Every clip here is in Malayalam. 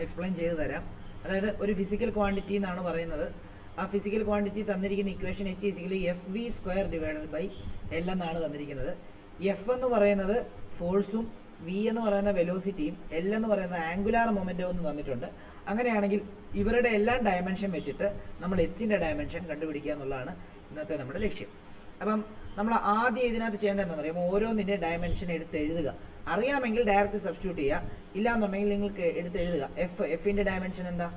എക്സ്പ്ലെയിൻ ചെയ്തു തരാം. അതായത് ഒരു ഫിസിക്കൽ ക്വാണ്ടിറ്റി എന്നാണ് പറയുന്നത്. ആ ഫിസിക്കൽ ക്വാണ്ടിറ്റി തന്നിരിക്കുന്ന equation h F V square divided by L എന്നാണ് തന്നിരിക്കുന്നത്. എഫ് എന്ന് പറയുന്നത് ഫോഴ്സും വി എന്ന് പറയുന്ന വെലോസിറ്റിയും എൽ എന്ന് പറയുന്ന ആംഗുലാർ മൊമെന്റവും എന്ന് തന്നിട്ടുണ്ട്. അങ്ങനെയാണെങ്കിൽ ഇവരുടെ എല്ലാം ഡയമെൻഷൻ വെച്ചിട്ട് നമ്മൾ എച്ചിൻ്റെ ഡയമെൻഷൻ കണ്ടുപിടിക്കുക എന്നുള്ളതാണ് ഇന്നത്തെ നമ്മുടെ ലക്ഷ്യം. അപ്പം നമ്മൾ ആദ്യം ഇതിനകത്ത് ചെയ്യേണ്ടത് എന്താണെന്ന് അറിയാമോ? ഓരോന്നിൻ്റെ ഡയമെൻഷൻ എടുത്ത് എഴുതുക. അറിയാമെങ്കിൽ ഡയറക്റ്റ് സബ്സ്റ്റിറ്റ്യൂട്ട് ചെയ്യുക. ഇല്ലാന്നുണ്ടെങ്കിൽ നിങ്ങൾക്ക് എടുത്ത് എഴുതുക. എഫിൻ്റെ ഡയമെൻഷൻ എന്താ?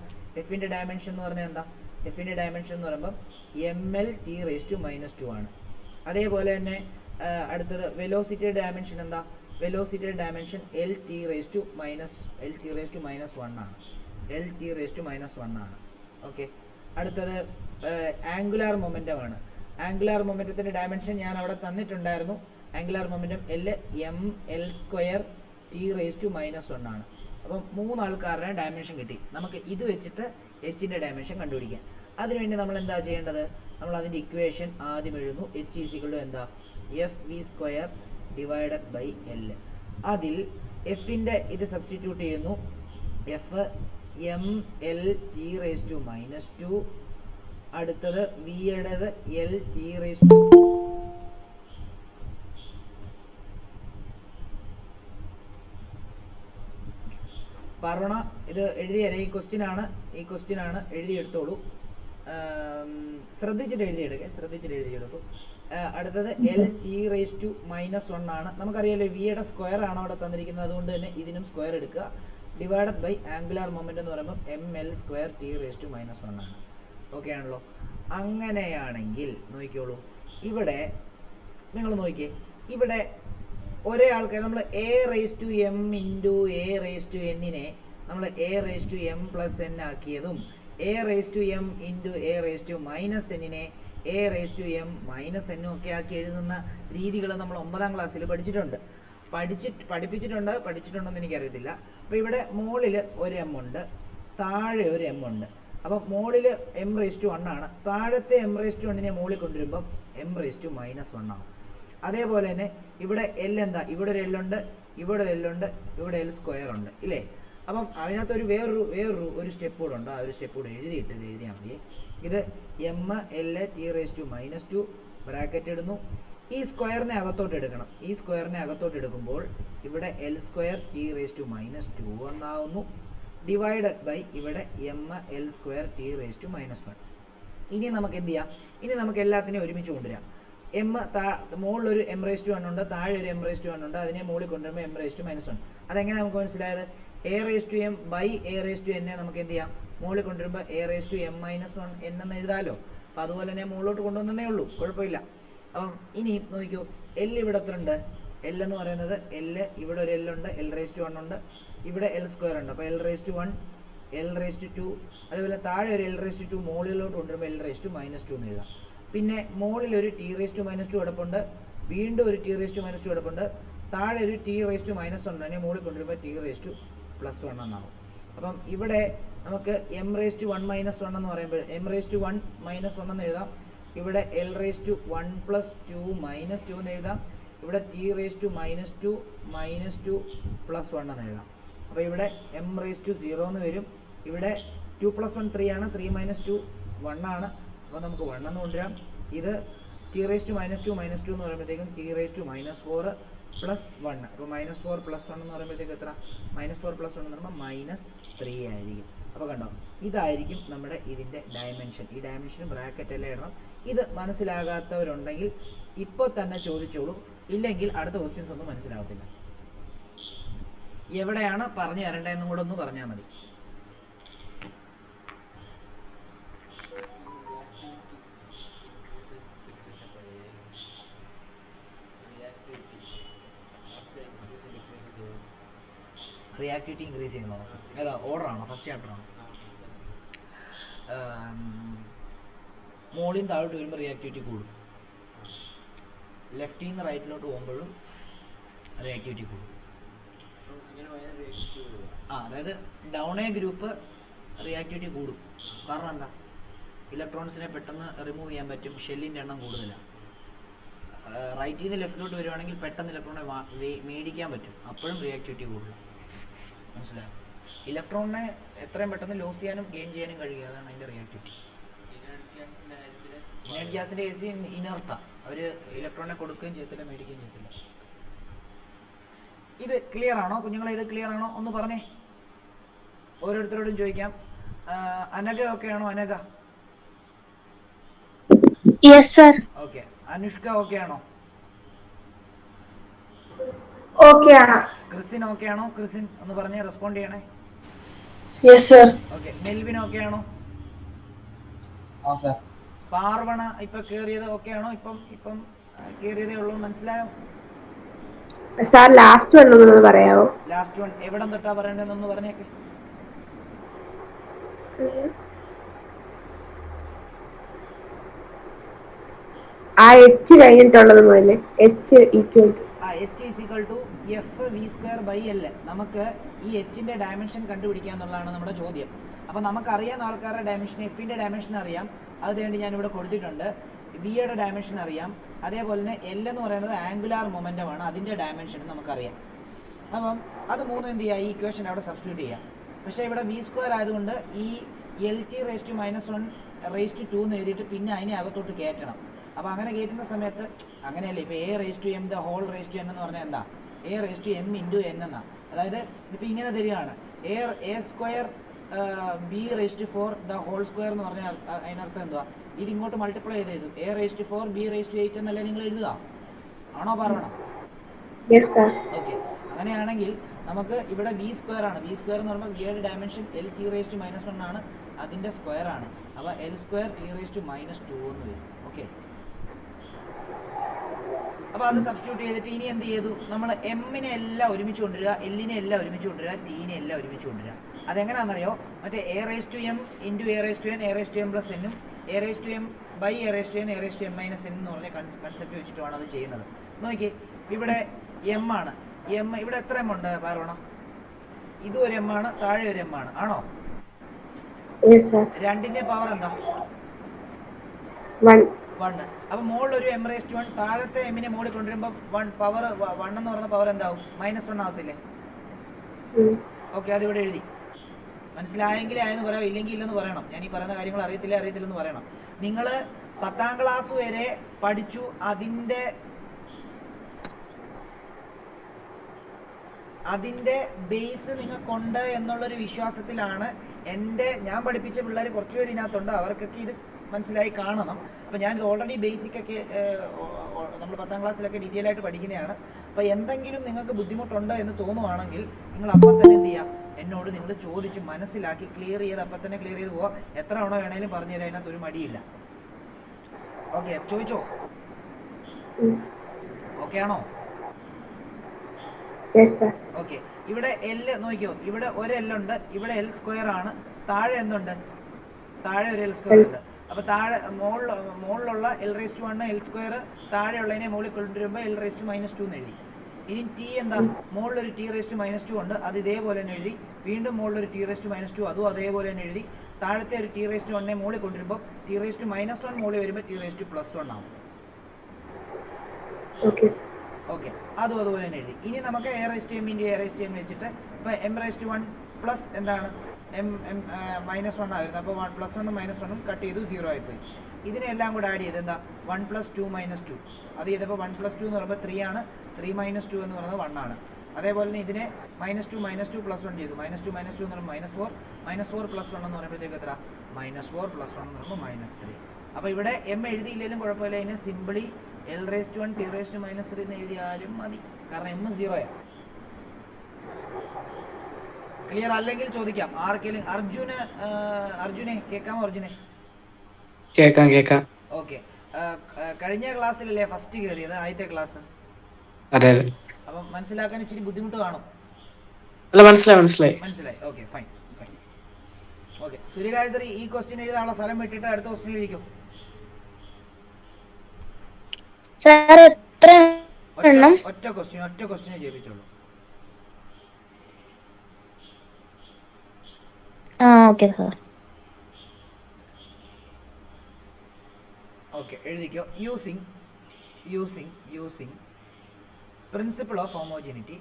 എഫിൻ്റെ ഡയമെൻഷൻ എന്ന് പറഞ്ഞാൽ എന്താ? എഫിൻ്റെ ഡയമെൻഷൻ എന്ന് പറയുമ്പോൾ ml(t⁻²) ആണ്. അതേപോലെ തന്നെ അടുത്തത് വെലോസിറ്റിയുടെ ഡയമെൻഷൻ എന്താ? വെലോസിറ്റിയുടെ ഡയമെൻഷൻ L(t⁻1) ആണ്. L(t⁻1) ആണ്. ഓക്കെ. അടുത്തത് ആംഗുലാർ മൊമെന്റം ആണ്. ആംഗുലാർ മൊമെന്റത്തിന്റെ ഡയമെൻഷൻ ഞാൻ അവിടെ തന്നിട്ടുണ്ടായിരുന്നു. ആംഗുലാർ മൊമെന്റം ml(t⁻1) ആണ്. അപ്പം 3 ആൾക്കാരുടെ ഡയമെൻഷൻ കിട്ടി. നമുക്ക് ഇത് വെച്ചിട്ട് എച്ചിൻ്റെ ഡയമെൻഷൻ കണ്ടുപിടിക്കാം. അതിനുവേണ്ടി നമ്മൾ എന്താ ചെയ്യേണ്ടത്? നമ്മൾ അതിൻ്റെ ഇക്വേഷൻ ആദ്യം എഴുതുന്നു. h എന്താ? F V square divided by L. അതിൽ എഫിൻ്റെ ഇത് സബ്സ്റ്റിറ്റ്യൂട്ട് ചെയ്യുന്നു. F ml(t⁻²). അടുത്തത് വിയുടേത് L(t⁻²). പറവണ ഇത് എഴുതിയതരാം. ഈ ക്വസ്റ്റ്യൻ ആണ് എഴുതിയെടുത്തോളൂ. ശ്രദ്ധിച്ചിട്ട് എഴുതിയെടുക്കും. അടുത്തത് L(t⁻1) ആണ്. നമുക്കറിയാലോ വിയുടെ സ്ക്വയർ ആണ് അവിടെ തന്നിരിക്കുന്നത്. അതുകൊണ്ട് തന്നെ ഇതിനും സ്ക്വയർ എടുക്കുക. ഡിവൈഡഡ് ബൈ ആംഗുലാർ മൊമെന്റ് എന്ന് പറയുമ്പോൾ ml(2)(t⁻1) ആണ്. ഓക്കെ ആണല്ലോ. അങ്ങനെയാണെങ്കിൽ നോക്കിക്കോളൂ, ഇവിടെ നിങ്ങൾ നോക്കിയേ, ഇവിടെ ഒരേ ആൾക്കാർ നമ്മൾ a(m) × a(n)നെ നമ്മൾ a(m+n) ആക്കിയതും a(m) × a(-n)നെ a(m-n) ഒക്കെ ആക്കി എഴുതുന്ന രീതികൾ നമ്മൾ 9ാം ക്ലാസ്സിൽ പഠിപ്പിച്ചിട്ടുണ്ടെന്ന് എനിക്കറിയത്തില്ല. അപ്പോൾ ഇവിടെ മുകളിൽ ഒരു m ഉണ്ട്, താഴെ ഒരു m ഉണ്ട്. അപ്പം മുകളിൽ m(1) ആണ്, താഴത്തെ m(1)നെ മുകളിൽ കൊണ്ടുവരുമ്പം m(-1) ആണ്. അതേപോലെ തന്നെ ഇവിടെ L എന്താ? ഇവിടെ ഒരു L ഉണ്ട്, ഇവിടെ ഒരു L ഉണ്ട്, ഇവിടെ L² ഉണ്ട്, ഇല്ലേ? അപ്പം അതിനകത്ത് വേറൊരു സ്റ്റെപ്പ് കൂടെ ഉണ്ട്. ആ ഒരു സ്റ്റെപ്പ് കൂടെ എഴുതിയാൽ മതി. ഇത് ml(t⁻²) ബ്രാക്കറ്റ് ഇടുന്നു. ഈ സ്ക്വയറിനെ അകത്തോട്ട് എടുക്കണം. ഈ സ്ക്വയറിനെ അകത്തോട്ട് എടുക്കുമ്പോൾ ഇവിടെ L²t⁻² എന്നാവുന്നു. ഡിവൈഡഡ് ബൈ ഇവിടെ ml²t⁻1. ഇനി നമുക്ക് എന്ത് ചെയ്യാം? ഇനി നമുക്ക് എല്ലാത്തിനെയും ഒരുമിച്ച് കൊണ്ടുവരാം. മുകളിലൊരു m(1) ഉണ്ട്, താഴെ ഒരു m(1) ഉണ്ട്. അതിനെ മുകളിൽ കൊണ്ടുവരുമ്പോൾ m(-1). അതെങ്ങനെ നമുക്ക് മനസ്സിലായത്? a(m) ബൈ a(n) നമുക്ക് എന്ത് ചെയ്യാം? മുകളിൽ കൊണ്ടുവരുമ്പോൾ a(m-1) എന്ന് എഴുതാമല്ലോ. അപ്പോൾ അതുപോലെ തന്നെ മുകളിലോട്ട് കൊണ്ടുവന്നേ ഉള്ളൂ, കുഴപ്പമില്ല. അപ്പം ഇനി നോക്കൂ, L ഇവിടെ എത്ര ഉണ്ട്? L എന്ന് പറയുന്നത് ഇവിടെ ഒരു L ഉണ്ട്, L(1) ഉണ്ട്, ഇവിടെ L² ഉണ്ട്. അപ്പോൾ L(1), L(2), അതേപോലെ താഴെ ഒരു L(2) മുകളിലോട്ട് കൊണ്ടുവരുമ്പോൾ L(-2) എന്ന് എഴുതാം. പിന്നെ മുകളിൽ ഒരു t⁻² കിടപ്പുണ്ട്, വീണ്ടും ഒരു t⁻² കിടപ്പുണ്ട്, താഴെ ഒരു t⁻−1 അതിനെ മുകളിൽ കൊണ്ടുവരുമ്പോൾ t⁻+1 എന്നാവും. അപ്പം ഇവിടെ നമുക്ക് m(1-1) എന്ന് പറയുമ്പോൾ m(1-1) എന്ന് എഴുതാം. ഇവിടെ L(1+2) -2 എന്ന് എഴുതാം. ഇവിടെ t⁻²-2 -2+1 എന്ന് എഴുതാം. അപ്പോൾ ഇവിടെ m(0) എന്ന് വരും. ഇവിടെ 2+1 3 ആണ്, 3 - 2 1 ആണ്. അപ്പോൾ നമുക്ക് 1 എന്ന് കൊണ്ടുവരാം. ഇത് t⁻²-2 -2 എന്ന് പറയുമ്പോഴത്തേക്കും t⁻⁻4 + 1. അപ്പോൾ -4 + 1 എന്ന് പറയുമ്പോഴത്തേക്ക് എത്ര? -4 + 1 എന്ന് പറയുമ്പോൾ -3 ആയിരിക്കും. അപ്പോൾ കണ്ടോ, ഇതായിരിക്കും നമ്മുടെ ഇതിൻ്റെ ഡയമെൻഷൻ. ഈ ഡയമെൻഷനും ബ്രാക്കറ്റ് എല്ലാം ഇടണം. ഇത് മനസ്സിലാകാത്തവരുണ്ടെങ്കിൽ ഇപ്പോൾ തന്നെ ചോദിച്ചോളൂ, ഇല്ലെങ്കിൽ അടുത്ത ക്വസ്റ്റ്യൻസ് ഒന്നും മനസ്സിലാകത്തില്ല. എവിടെയാണ് പറഞ്ഞു തരേണ്ടതെന്നും കൂടെ ഒന്ന് പറഞ്ഞാൽ മതി. റിയാക്ടിവിറ്റി ഇൻക്രീസ് ചെയ്യുന്നോ? ഏതാ ഓർഡറാണോ? ഫസ്റ്റ് ചാപ്റ്റർ ആണോ? മോളിൽ താഴോട്ട് വരുമ്പോൾ റിയാക്ടിവിറ്റി കൂടും, ലെഫ്റ്റിൽ നിന്ന് റൈറ്റിലോട്ട് പോകുമ്പോഴും റിയാക്ടിവിറ്റി കൂടും. അതായത് ഡൗൺ എ ഗ്രൂപ്പ് റിയാക്ടിവിറ്റി കൂടും. കാരണം എന്താ? ഇലക്ട്രോൺസിനെ പെട്ടെന്ന് റിമൂവ് ചെയ്യാൻ പറ്റും, ഷെല്ലിൻ്റെ എണ്ണം കൂടുതലാണ്. റൈറ്റിൽ നിന്ന് ലെഫ്റ്റിലോട്ട് വരുവാണെങ്കിൽ പെട്ടെന്ന് ഇലക്ട്രോണെ മേടിക്കാൻ പറ്റും, അപ്പോഴും റിയാക്ടിവിറ്റി കൂടുതൽ. മനസ്സിലായോ? ഇലക്ട്രോണിനെ എത്രയും പെട്ടെന്ന് ലോസ് ചെയ്യാനും ഗെയിൻ ചെയ്യാനും കഴിയുക, അതാണ് അതിൻ്റെ റിയാക്ടിവിറ്റി. ഇനേർട്ട് ഗ്യാസിൻ്റെ കേസ് ഇനർട്ടാ, അവർ ഇലക്ട്രോണിനെ കൊടുക്കുകയും ചെയ്യത്തില്ല മേടിക്കുകയും ചെയ്യത്തില്ല. ഇത് ക്ലിയർ ആണോ കുഞ്ഞുങ്ങളെ? ഇത് ക്ലിയർ ആണോ? ഒന്ന് പറഞ്ഞേ, ഓരോരുത്തരോടും ചോദിക്കാം. അനഘ ഓക്കെ ആണോ? Anagha yes sir. Okay. Anushka okay ആണോ? ഓക്കെ ആണ്. ക്രിസിൻ ഓക്കെ ആണോ? ക്രിസിൻ ഒന്ന് പറഞ്ഞേ, റെസ്പോണ്ട് ചെയ്യണേ. Yes sir. Okay. Melvin okay ആണോ? ആ സർ. പാർവണ ഇപ്പൊ കേറിയത് ഓക്കെ ആണോ? ഇപ്പം കേറിയതേ ഉള്ളൂ, മനസ്സിലായോ? സാർ ലാസ്റ്റ് വൺ ഒന്ന് പറയാമോ? ലാസ്റ്റ് വൺ എവിടം തൊട്ടാ പറയണ്ടെന്നൊന്ന് പറഞ്ഞേക്കെ. ആ എച്ച് കഴിഞ്ഞിട്ടുള്ളത് പോലെ H equal H is equal to F V square by L. നമുക്ക് ഈ എച്ചിന്റെ ഡയമെൻഷൻ കണ്ടുപിടിക്കുക എന്നുള്ളതാണ് നമ്മുടെ ചോദ്യം. അപ്പം നമുക്കറിയാവുന്ന ആൾക്കാരുടെ ഡയമെൻഷൻ, എഫിന്റെ ഡയമെൻഷൻ അറിയാം, അത് വേണ്ടി ഞാനിവിടെ കൊടുത്തിട്ടുണ്ട്. വിയുടെ ഡയമെൻഷൻ അറിയാം, അതേപോലെ തന്നെ എൽ എന്ന് പറയുന്നത് ആംഗുലാർ മൊമെന്റമാണ്, അതിന്റെ ഡയമെൻഷൻ നമുക്കറിയാം. അപ്പം അത് മൂന്നും എന്ത് ചെയ്യുക, ഈ ഇക്വേഷൻ അവിടെ സബ്സ്റ്റിറ്റ്യൂട്ട് ചെയ്യാം. പക്ഷേ ഇവിടെ വി സ്ക്വയർ ആയതുകൊണ്ട് ഈ L T raise to -1 raise to 2 എന്ന് എഴുതിയിട്ട് പിന്നെ അതിനെ അകത്തോട്ട് കയറ്റണം. അപ്പോൾ അങ്ങനെ കയറ്റുന്ന സമയത്ത് അങ്ങനെയല്ലേ, ഇപ്പോൾ A raise to M the whole raise to N എന്ന് പറഞ്ഞാൽ എന്താ, A raise to M into N എന്നാ. അതായത് ഇപ്പോൾ ഇങ്ങനെ തരികയാണ്, A square B raise to 4 the whole square എന്ന് പറഞ്ഞാൽ അതിനർത്ഥം എന്തുവാ, ഇത് ഇങ്ങോട്ട് മൾട്ടിപ്ലൈ ചെയ്ത് എഴുതും, A raise to 4 B raise to 8 എന്നല്ലേ നിങ്ങൾ എഴുതുക, ആണോ പറയണം? ഓക്കെ. അങ്ങനെയാണെങ്കിൽ നമുക്ക് ഇവിടെ വി സ്ക്വയർ ആണ്, വി സ്ക്വയർ എന്ന് പറയുമ്പോൾ വിയുടെ dimension L T raise to -1 ആണ്, അതിൻ്റെ സ്ക്വയർ ആണ്. അപ്പോൾ L square T raise to -2 എന്ന് വരും. ഓക്കെ. അപ്പോൾ അത് സബ്സ്റ്റിറ്റ്യൂട്ട് ചെയ്തിട്ട് ഇനി എന്ത് ചെയ്തു, നമ്മൾ എമ്മിനെ എല്ലാം ഒരുമിച്ച് കൊണ്ടുവരിക, എല്ലിനെ എല്ലാം ഒരുമിച്ച് കൊണ്ടുവരിക, ടീനെ എല്ലാം ഒരുമിച്ച് കൊണ്ടുവരിക. അതെങ്ങനെയാണെന്നറിയോ, മറ്റേ a raise to M into A raise to n, a raise to m plus എന്നും, a raise to m by a raise to n, a raise to m minus n എന്ന് പറഞ്ഞ കൺസെപ്റ്റ് വെച്ചിട്ടുമാണ് അത് ചെയ്യുന്നത്. നോക്കി, ഇവിടെ എം ആണ്, എം ഇവിടെ എത്ര എം ഉണ്ട് പാർവണ? ഇതും ഒരു എം ആണ്, താഴെ ഒരു എം ആണ്, ആണോ? രണ്ടിന്റെ പവർ എന്താ? 1. അപ്പൊ മുകളിൽ ഒരു എം റേസ് ടു 1, താഴത്തെ എമ്മിനെ മുകളിൽ കൊണ്ടുവരുമ്പോൾ 1 പവർ 1 എന്ന് പറയുന്ന പവർ എന്താവും? -1 ആകത്തില്ലേ? ഓക്കെ, അതിവിടെ എഴുതി. മനസ്സിലായെങ്കിലേ ആയെന്ന് പറയാം, ഇല്ലെങ്കിൽ ഇല്ലെന്ന് പറയണം. ഞാൻ ഈ പറയുന്ന കാര്യങ്ങൾ അറിയത്തില്ലെന്ന് പറയണം. നിങ്ങൾ 10ാം ക്ലാസ് വരെ പഠിച്ചു, അതിന്റെ ബേസ് നിങ്ങൾക്കുണ്ട് എന്നുള്ളൊരു വിശ്വാസത്തിലാണ് ഞാൻ പഠിപ്പിച്ച പിള്ളേർ കുറച്ചുപേർ ഇതിനകത്തുണ്ട്, അവർക്കൊക്കെ ഇത് മനസ്സിലായി കാണണം. അപ്പോൾ ഞാനിത് ഓൾറെഡി ബേസിക്കൊക്കെ നമ്മൾ 10ാം ക്ലാസ്സിലൊക്കെ ഡീറ്റെയിൽ ആയിട്ട് പഠിക്കുന്നതാണ്. അപ്പോൾ എന്തെങ്കിലും നിങ്ങൾക്ക് ബുദ്ധിമുട്ടുണ്ടോ എന്ന് തോന്നുവാണെങ്കിൽ നിങ്ങൾ അപ്പം തന്നെ എന്ത് ചെയ്യുക, എന്നോട് നിങ്ങൾ ചോദിച്ച് മനസ്സിലാക്കി ക്ലിയർ ചെയ്ത് അപ്പം തന്നെ ക്ലിയർ ചെയ്ത് പോവാം. എത്ര തവണ വേണേലും പറഞ്ഞു തരാം, അതിനകത്ത് ഒരു മടിയില്ല. ഓക്കെ, ചോദിച്ചോ? ഓക്കെ ആണോ? ഓക്കെ. ഇവിടെ എൽ നോക്കിയോ, ഇവിടെ ഒരു എൽ ഉണ്ട്, ഇവിടെ എൽ സ്ക്വയർ ആണ്, താഴെ എന്തുണ്ട്? താഴെ ഒരു എൽ സ്ക്വയർ ഉണ്ട്. അപ്പോൾ താഴെ മുകളിലുള്ള l raise to 1 l square, താഴെയുള്ളതിനെ മുകളിൽ കൊണ്ടുവരുമ്പോൾ എൽ റേസ് ടു -2 എന്ന് എഴുതി. ഇനി ടി എന്താ, മുകളിലൊരു ടി റേസ് ടു -2 ഉണ്ട്, അത് ഇതേപോലെ തന്നെ എഴുതി. വീണ്ടും മുകളിലൊരു ടി റേസ് ടു -2, അതും അതേപോലെ തന്നെ എഴുതി. താഴത്തെ ഒരു ടി റേസ് ടു 1 മുകളിൽ കൊണ്ടുവരുമ്പോൾ ടി റേസ് ടു -1 മുകളിൽ വരുമ്പോൾ ടി റേസ് ടു +1 ആവും. ഓക്കെ, അതും അതുപോലെ തന്നെ എഴുതി. ഇനി നമുക്ക് A raise to M into A raise to M വെച്ചിട്ട് ഇപ്പോൾ എം റേസ് ടു 1 പ്ലസ് എന്താണ് -1 ആയിരുന്നു. അപ്പോൾ 1 + 1 -1 കട്ട് ചെയ്തു, 0 ആയിപ്പോയി. ഇതിനെല്ലാം കൂടെ ആഡ് ചെയ്ത് എന്താ 1 + 2 - 2, അത് ചെയ്തപ്പോൾ 1 + 2 എന്ന് പറയുമ്പോൾ 3 ആണ്, 3 - 2 എന്ന് പറയുന്നത് 1 ആണ്. അതേപോലെ തന്നെ ഇതിനെ -2 - 2 + 1 ചെയ്തു, -2 - 2 എന്ന് പറയുമ്പോൾ -4 + 1 എന്ന് പറയുമ്പോഴത്തേക്ക് എത്ര? -4 + 1 എന്ന് പറയുമ്പോൾ -3. അപ്പോൾ ഇവിടെ എം എഴുതിയില്ലെങ്കിലും കുഴപ്പമില്ല, ഇതിന് simply L raise to 1 T raise to -3 എന്ന് എഴുതിയാലും മതി, കാരണം എം 0 ആണ്. ക്ലിയർ അല്ലെങ്കിൽ ചോദിക്കാം ആർക്കെങ്കിലും. അർജുനെ കേൾക്കാമോ? അർജുനെ കേക്കാം. ഓക്കെ. കഴിഞ്ഞ ക്ലാസ്സിലല്ലേ ഫസ്റ്റ് കയറിയത്, ആദ്യത്തെ ക്ലാസ്? അതെ. അപ്പം മനസ്സിലാക്കാൻ ഇച്ചിരി ബുദ്ധിമുട്ട് കാണും. അല്ല, മനസ്സിലായി. Okay, fine. ഓക്കെ, സൂര്യഗായത്രി ഈ ക്വസ്റ്റ്യൻ എഴുതാനുള്ള സ്ഥലം വിട്ടിട്ട് അടുത്ത ക്വസ്റ്റ്യൻ എഴുതിക്കോ. ഒറ്റ ക്വസ്റ്റ്യൻ ചെയ്യിപ്പിച്ചോളൂ. ഓക്കെ, എഴുതിക്കോ. Using principle of homogeneity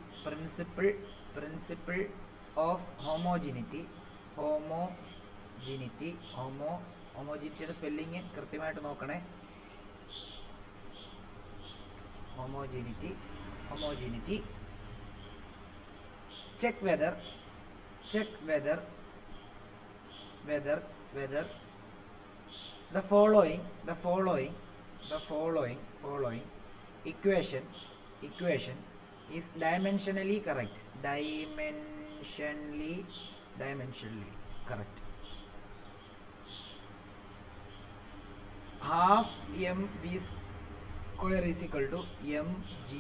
of homogeneity ഹോമോജിനിറ്റിയുടെ സ്പെല്ലിങ് കൃത്യമായിട്ട് നോക്കണേ. Homogeneity check whether the following equation is dimensionally correct. Half mv square is equal to mgh.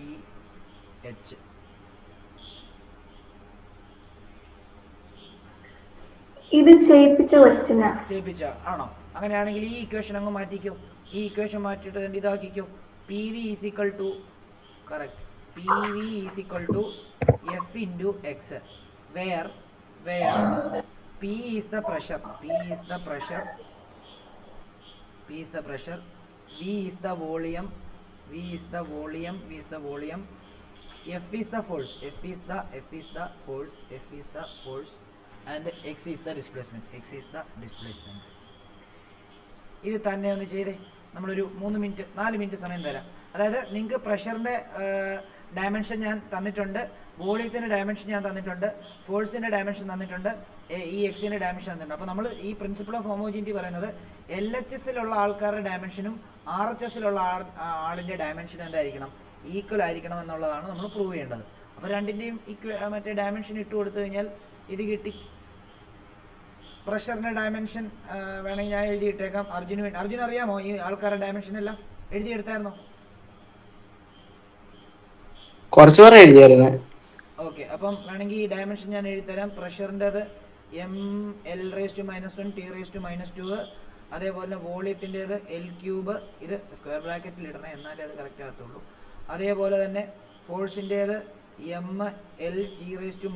ഇത് ചെയ്യിപ്പിച്ച ക്വസ്റ്റ്യനാ. ചെയ്യിപ്പിച്ച ആണോ? അങ്ങനെയാണെങ്കിൽ ഈ ഇക്വേഷൻ അങ്ങ് മാറ്റിക്കോ. ഈ ഇക്വേഷൻ മാറ്റിയിട്ട് ഇതാക്കിക്കോ. P V is equal to correct F into X where P is the pressure V is the volume F is the force and x is the displacement. ഇത് തന്നെ ഒന്ന് ചെയ്തേ. നമ്മളൊരു 4 മിനിറ്റ് സമയം തരാം. അതായത് നിങ്ങൾക്ക് പ്രഷറിൻ്റെ ഡയമെൻഷൻ ഞാൻ തന്നിട്ടുണ്ട്, വോളിയത്തിൻ്റെ ഡയമെൻഷൻ ഞാൻ തന്നിട്ടുണ്ട്, ഫോഴ്സിൻ്റെ ഡയമെൻഷൻ തന്നിട്ടുണ്ട്, ഈ എക്സിൻ്റെ ഡയമെൻഷൻ തന്നിട്ടുണ്ട്. അപ്പോൾ നമ്മൾ ഈ പ്രിൻസിപ്പിൾ ഓഫ് ഹോമോജിനിറ്റി പറയുന്നത് LHSലുള്ള ആൾക്കാരുടെ ഡയമെൻഷനും RHSലുള്ള ആളിൻ്റെ ഡയമെൻഷനും എന്തായിരിക്കണം, ഈക്വൽ ആയിരിക്കണം എന്നുള്ളതാണ് നമ്മൾ പ്രൂവ് ചെയ്യേണ്ടത്. അപ്പോൾ രണ്ടിൻ്റെയും മറ്റേ ഡയമെൻഷൻ ഇട്ട് കൊടുത്തു കഴിഞ്ഞാൽ ഇത് കിട്ടി. പ്രഷറിൻ്റെ ഡയമെൻഷൻ വേണമെങ്കിൽ ഞാൻ എഴുതിയിട്ടേക്കാം അർജുന് വേണ്ടി. അർജുൻ അറിയാമോ ഈ ആൾക്കാരുടെ ഡയമെൻഷൻ എല്ലാം എഴുതിയെടുത്തായിരുന്നോ? കുറച്ച് പേരെ എഴുതിയായിരുന്നു. ഓക്കെ, അപ്പം വേണമെങ്കിൽ ഈ ഡയമെൻഷൻ ഞാൻ എഴുതിത്തരാം. പ്രഷറിൻ്റെത് ml⁻⁻1 T⁻², അതേപോലെ വോളിയത്തിൻ്റെത് L3, ഇത് സ്ക്വയർ ബ്രാക്കറ്റിൽ ഇടണേ എന്നാലേ അത് കറക്റ്റ് ആകത്തുള്ളൂ. അതേപോലെ തന്നെ ഫോഴ്സിൻ്റേത് mL⁻²,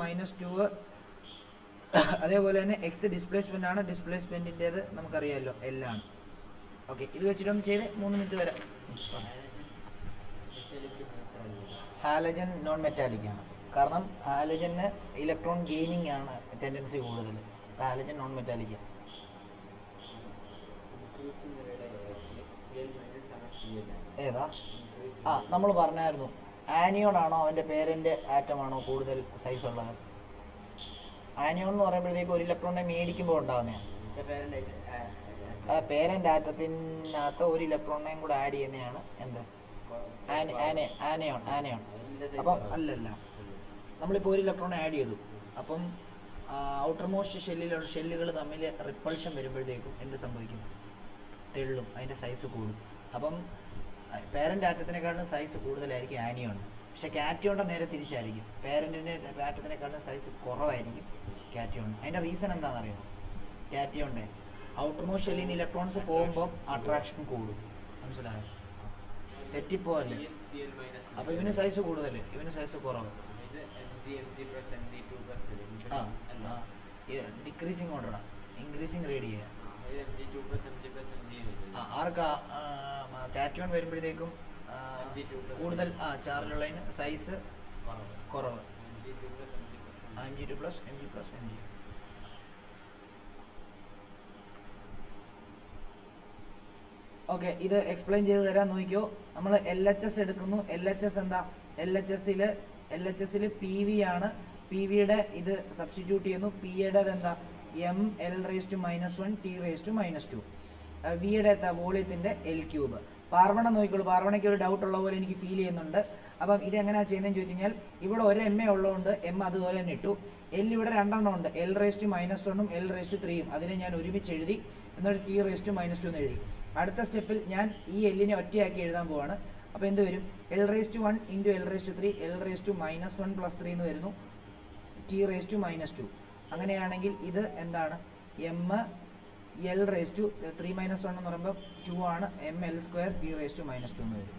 അതേപോലെ തന്നെ എക്സ് ഡിസ്പ്ലേസ്മെൻ്റ് ആണ്. ഡിസ്പ്ലേസ്മെൻറ്റിൻ്റേത് നമുക്കറിയാമല്ലോ L ആണ്. ഓക്കെ, ഇത് വെച്ചിട്ടൊന്ന് ചെയ്ത് 3 മിനിറ്റ് തരാം. ഹാലജൻ നോൺ മെറ്റാലിക് ആണ്, കാരണം ഹാലജന് ഇലക്ട്രോൺ ഗെയിനിങ് ആണ് ടെൻഡൻസി കൂടുതൽ. Halogen non metallic. ഏതാ? നമ്മൾ പറഞ്ഞായിരുന്നു ആനിയോൺ ആണോ അവൻ്റെ പേരൻ്റ് ആറ്റമാണോ കൂടുതൽ സൈസ് ഉള്ളത്? ആനിയോൺ എന്ന് പറയുമ്പോഴത്തേക്ക് ഒരു ഇലക്ട്രോണിനെ മേടിക്കുമ്പോൾ ഉണ്ടാകുന്നതാണ്. പേരൻ്റ് ആറ്റത്തിനകത്ത് ഒരു ഇലക്ട്രോണിനെയും കൂടെ ആഡ് ചെയ്യുന്നതാണ് എന്ത്? ആനയോൺ. അപ്പം അല്ലല്ല, നമ്മളിപ്പോൾ ഒരു ഇലക്ട്രോൺ ആഡ് ചെയ്തു, അപ്പം ഔട്ടർ മോസ്റ്റ് ഷെല്ലുകൾ തമ്മിൽ റിപ്പൾഷൻ വരുമ്പോഴത്തേക്കും എന്ത് സംഭവിക്കും? തെള്ളും, അതിൻ്റെ സൈസ് കൂടും. അപ്പം പേരൻ്റ് ആറ്റത്തിനെക്കാളും സൈസ് കൂടുതലായിരിക്കും ആനിയോൺ. പക്ഷെ കാറ്റിയോണിൻ്റെ നേരെ തിരിച്ചായിരിക്കും, പേരൻറ്റിൻ്റെ ആറ്റത്തിനെക്കാളും സൈസ് കുറവായിരിക്കും കാറ്റിയോൺ. അതിൻ്റെ റീസൺ എന്താണെന്നറിയാമോ? കാറ്റിയോണിൻ്റെ ഔട്ടർ മോസ്റ്റ് ഷെല്ലിൽ നിന്ന് ഇലക്ട്രോൺസ് പോകുമ്പോൾ അട്രാക്ഷൻ കൂടും. മനസ്സിലായോ? തെറ്റിപ്പോവല്ലേ? അപ്പോൾ ഇവന് സൈസ് കൂടുതൽ, ഇവന് സൈസ് കുറവ്. ഡിക്രീസിങ് ഓർഡറാണ്, ഇൻക്രീസിങ് റേഡിയ. ആർക്കാ കാറ്റിയോൺ വരുമ്പോഴത്തേക്കും കൂടുതൽ ചാർജുള്ളതിന് സൈസ് കുറവ്. Mg2 + Mg + Mg. ഓക്കെ, ഇത് എക്സ്പ്ലെയിൻ ചെയ്ത് തരാൻ നോക്കിയോ. നമ്മൾ LHS എടുക്കുന്നു. LHS എന്താ? LHSൽ PV ആണ്. PVയുടെ ഇത് സബ്സ്റ്റിറ്റ്യൂട്ട് ചെയ്യുന്നു. Pയുടെ എന്താ? ml⁻⁻1 T⁻². വിയുടെ എന്താ? വോളിയത്തിൻ്റെ L3. പാർവണ നോക്കിക്കോളൂ. പാർവണയ്ക്ക് ഒരു ഡൗട്ട് ഉള്ള പോലെ എനിക്ക് ഫീൽ ചെയ്യുന്നുണ്ട്. അപ്പം ഇത് എങ്ങനെയാണ് ചെയ്യുന്നതെന്ന് ചോദിച്ചു കഴിഞ്ഞാൽ, ഇവിടെ ഒരു MA ഉള്ളതുകൊണ്ട് M അതുപോലെ തന്നെ ഇട്ടു. L ഇവിടെ 2 എണ്ണം ഉണ്ട്, L⁻⁻1ഉം L⁻3ഉം. അതിനെ ഞാൻ ഒരുമിച്ച് എഴുതി, എന്നിട്ട് T⁻²2 എന്ന് എഴുതി. അടുത്ത സ്റ്റെപ്പിൽ ഞാൻ ഈ Lനെ ഒറ്റയാക്കി എഴുതാൻ പോവാണ്. അപ്പോൾ എന്ത് വരും? L⁻1 × L⁻3, L⁻−1 + 3 എന്ന് വരുന്നു, T⁻². അങ്ങനെയാണെങ്കിൽ ഇത് എന്താണ്? mL⁻3−1 എന്ന് പറയുമ്പോൾ 2 ആണ്, mL² T⁻² എന്ന് വരും.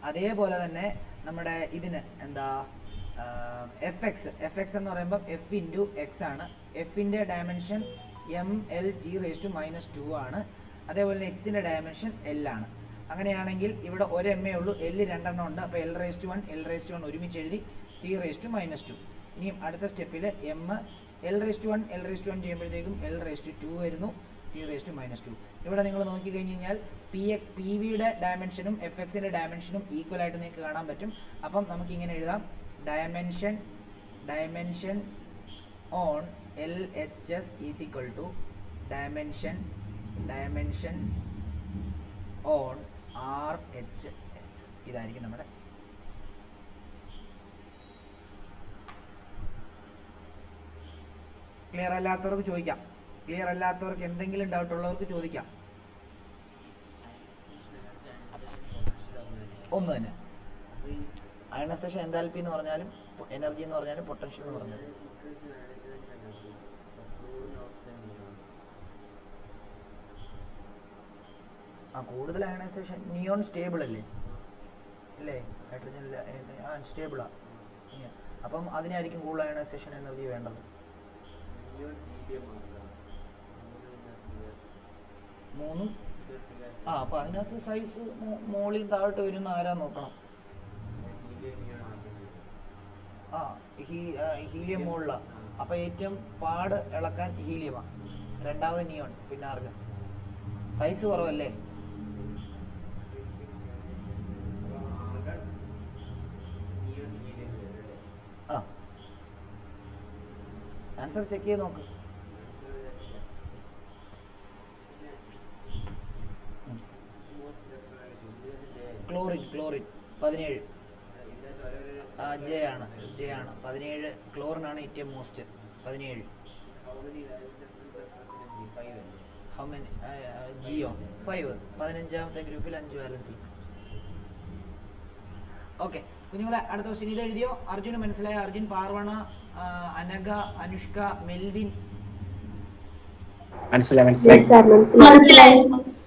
അതേപോലെ തന്നെ നമ്മുടെ ഇതിന് എന്താ? FX എന്ന് പറയുമ്പോൾ F × X ആണ്. Fൻ്റെ ഡയമെൻഷൻ mL⁻T⁻² ആണ്. അതേപോലെ തന്നെ എക്സിൻ്റെ ഡയമെൻഷൻ L ആണ്. അങ്ങനെയാണെങ്കിൽ ഇവിടെ ഒരു MA ഉള്ളൂ, L 2 എണ്ണം ഉണ്ട്. അപ്പോൾ L⁻1 ഒരുമിച്ച് എഴുതി, T⁻². ഇനിയും അടുത്ത സ്റ്റെപ്പിൽ എം L1 L1 ചെയ്യുമ്പോഴത്തേക്കും L2 വരുന്നു, T⁻². ഇവിടെ നിങ്ങൾ നോക്കിക്കഴിഞ്ഞ് കഴിഞ്ഞാൽ പി വിയുടെ ഡയമെൻഷനും എഫ് എക്സിൻ്റെ ഡയമെൻഷനും ഈക്വൽ ആയിട്ട് നിങ്ങൾക്ക് കാണാൻ പറ്റും. അപ്പം നമുക്ക് ഇങ്ങനെ എഴുതാം, dimension on LHS is equal to dimension on RHS. ഇതായിരിക്കും നമ്മുടെ ക്ലിയർ അല്ലാത്തവർക്ക് ചോദിക്കാം. ക്ലിയർ അല്ലാത്തവർക്ക് എന്തെങ്കിലും ഡൗട്ട് ഉള്ളവർക്ക് ചോദിക്കാം. ഒന്ന് തന്നെ അയണൈസേഷൻ എൻതാൽപ്പി എന്ന് പറഞ്ഞാലും എനർജി എന്ന് പറഞ്ഞാലും പൊട്ടൻഷ്യൽ എന്ന് പറഞ്ഞാലും കൂടുതൽ അയണൈസേഷൻ നിയോൺ സ്റ്റേബിൾ അല്ലേ ഹൈഡ്രജൻ സ്റ്റേബിളാ. അപ്പം അതിനായിരിക്കും കൂടുതൽ അയണൈസേഷൻ എനർജി വേണ്ടത്. മൂന്നും അപ്പം അതിനകത്ത് സൈസ് മോളിൽ താഴോട്ട് വരുന്ന ആരാ നോക്കണം. ഹീലിയം മുകളിലാണ്. അപ്പം ഏറ്റവും പാട് ഇളക്കാൻ ഹീലിയമാണ്, രണ്ടാമത് നിയോൺ, പിന്നെ ആർഗൺ. സൈസ് കുറവല്ലേ? ആൻസർ ചെക്ക് ചെയ്ത് നോക്ക്. ക്ലോറിൻ 17 ജെ ആണ് 17. ക്ലോറിനാണ് ഏറ്റവും മോസ്റ്റ് 17. ഹൗ മെനി ജിയോ 5 15ാമത്തെ ഗ്രൂപ്പിൽ 5 വാലൻസ്. ഓക്കെ കുഞ്ഞുങ്ങളെ, അടുത്ത ക്വസ്റ്റ്യൻ ഇത് എഴുതിയോ? അർജുന് മനസ്സിലായ? അർജുൻ, പാർവണ, അനഘ, അനുഷ്ക, മെൽവിൻ മനസ്സിലായി.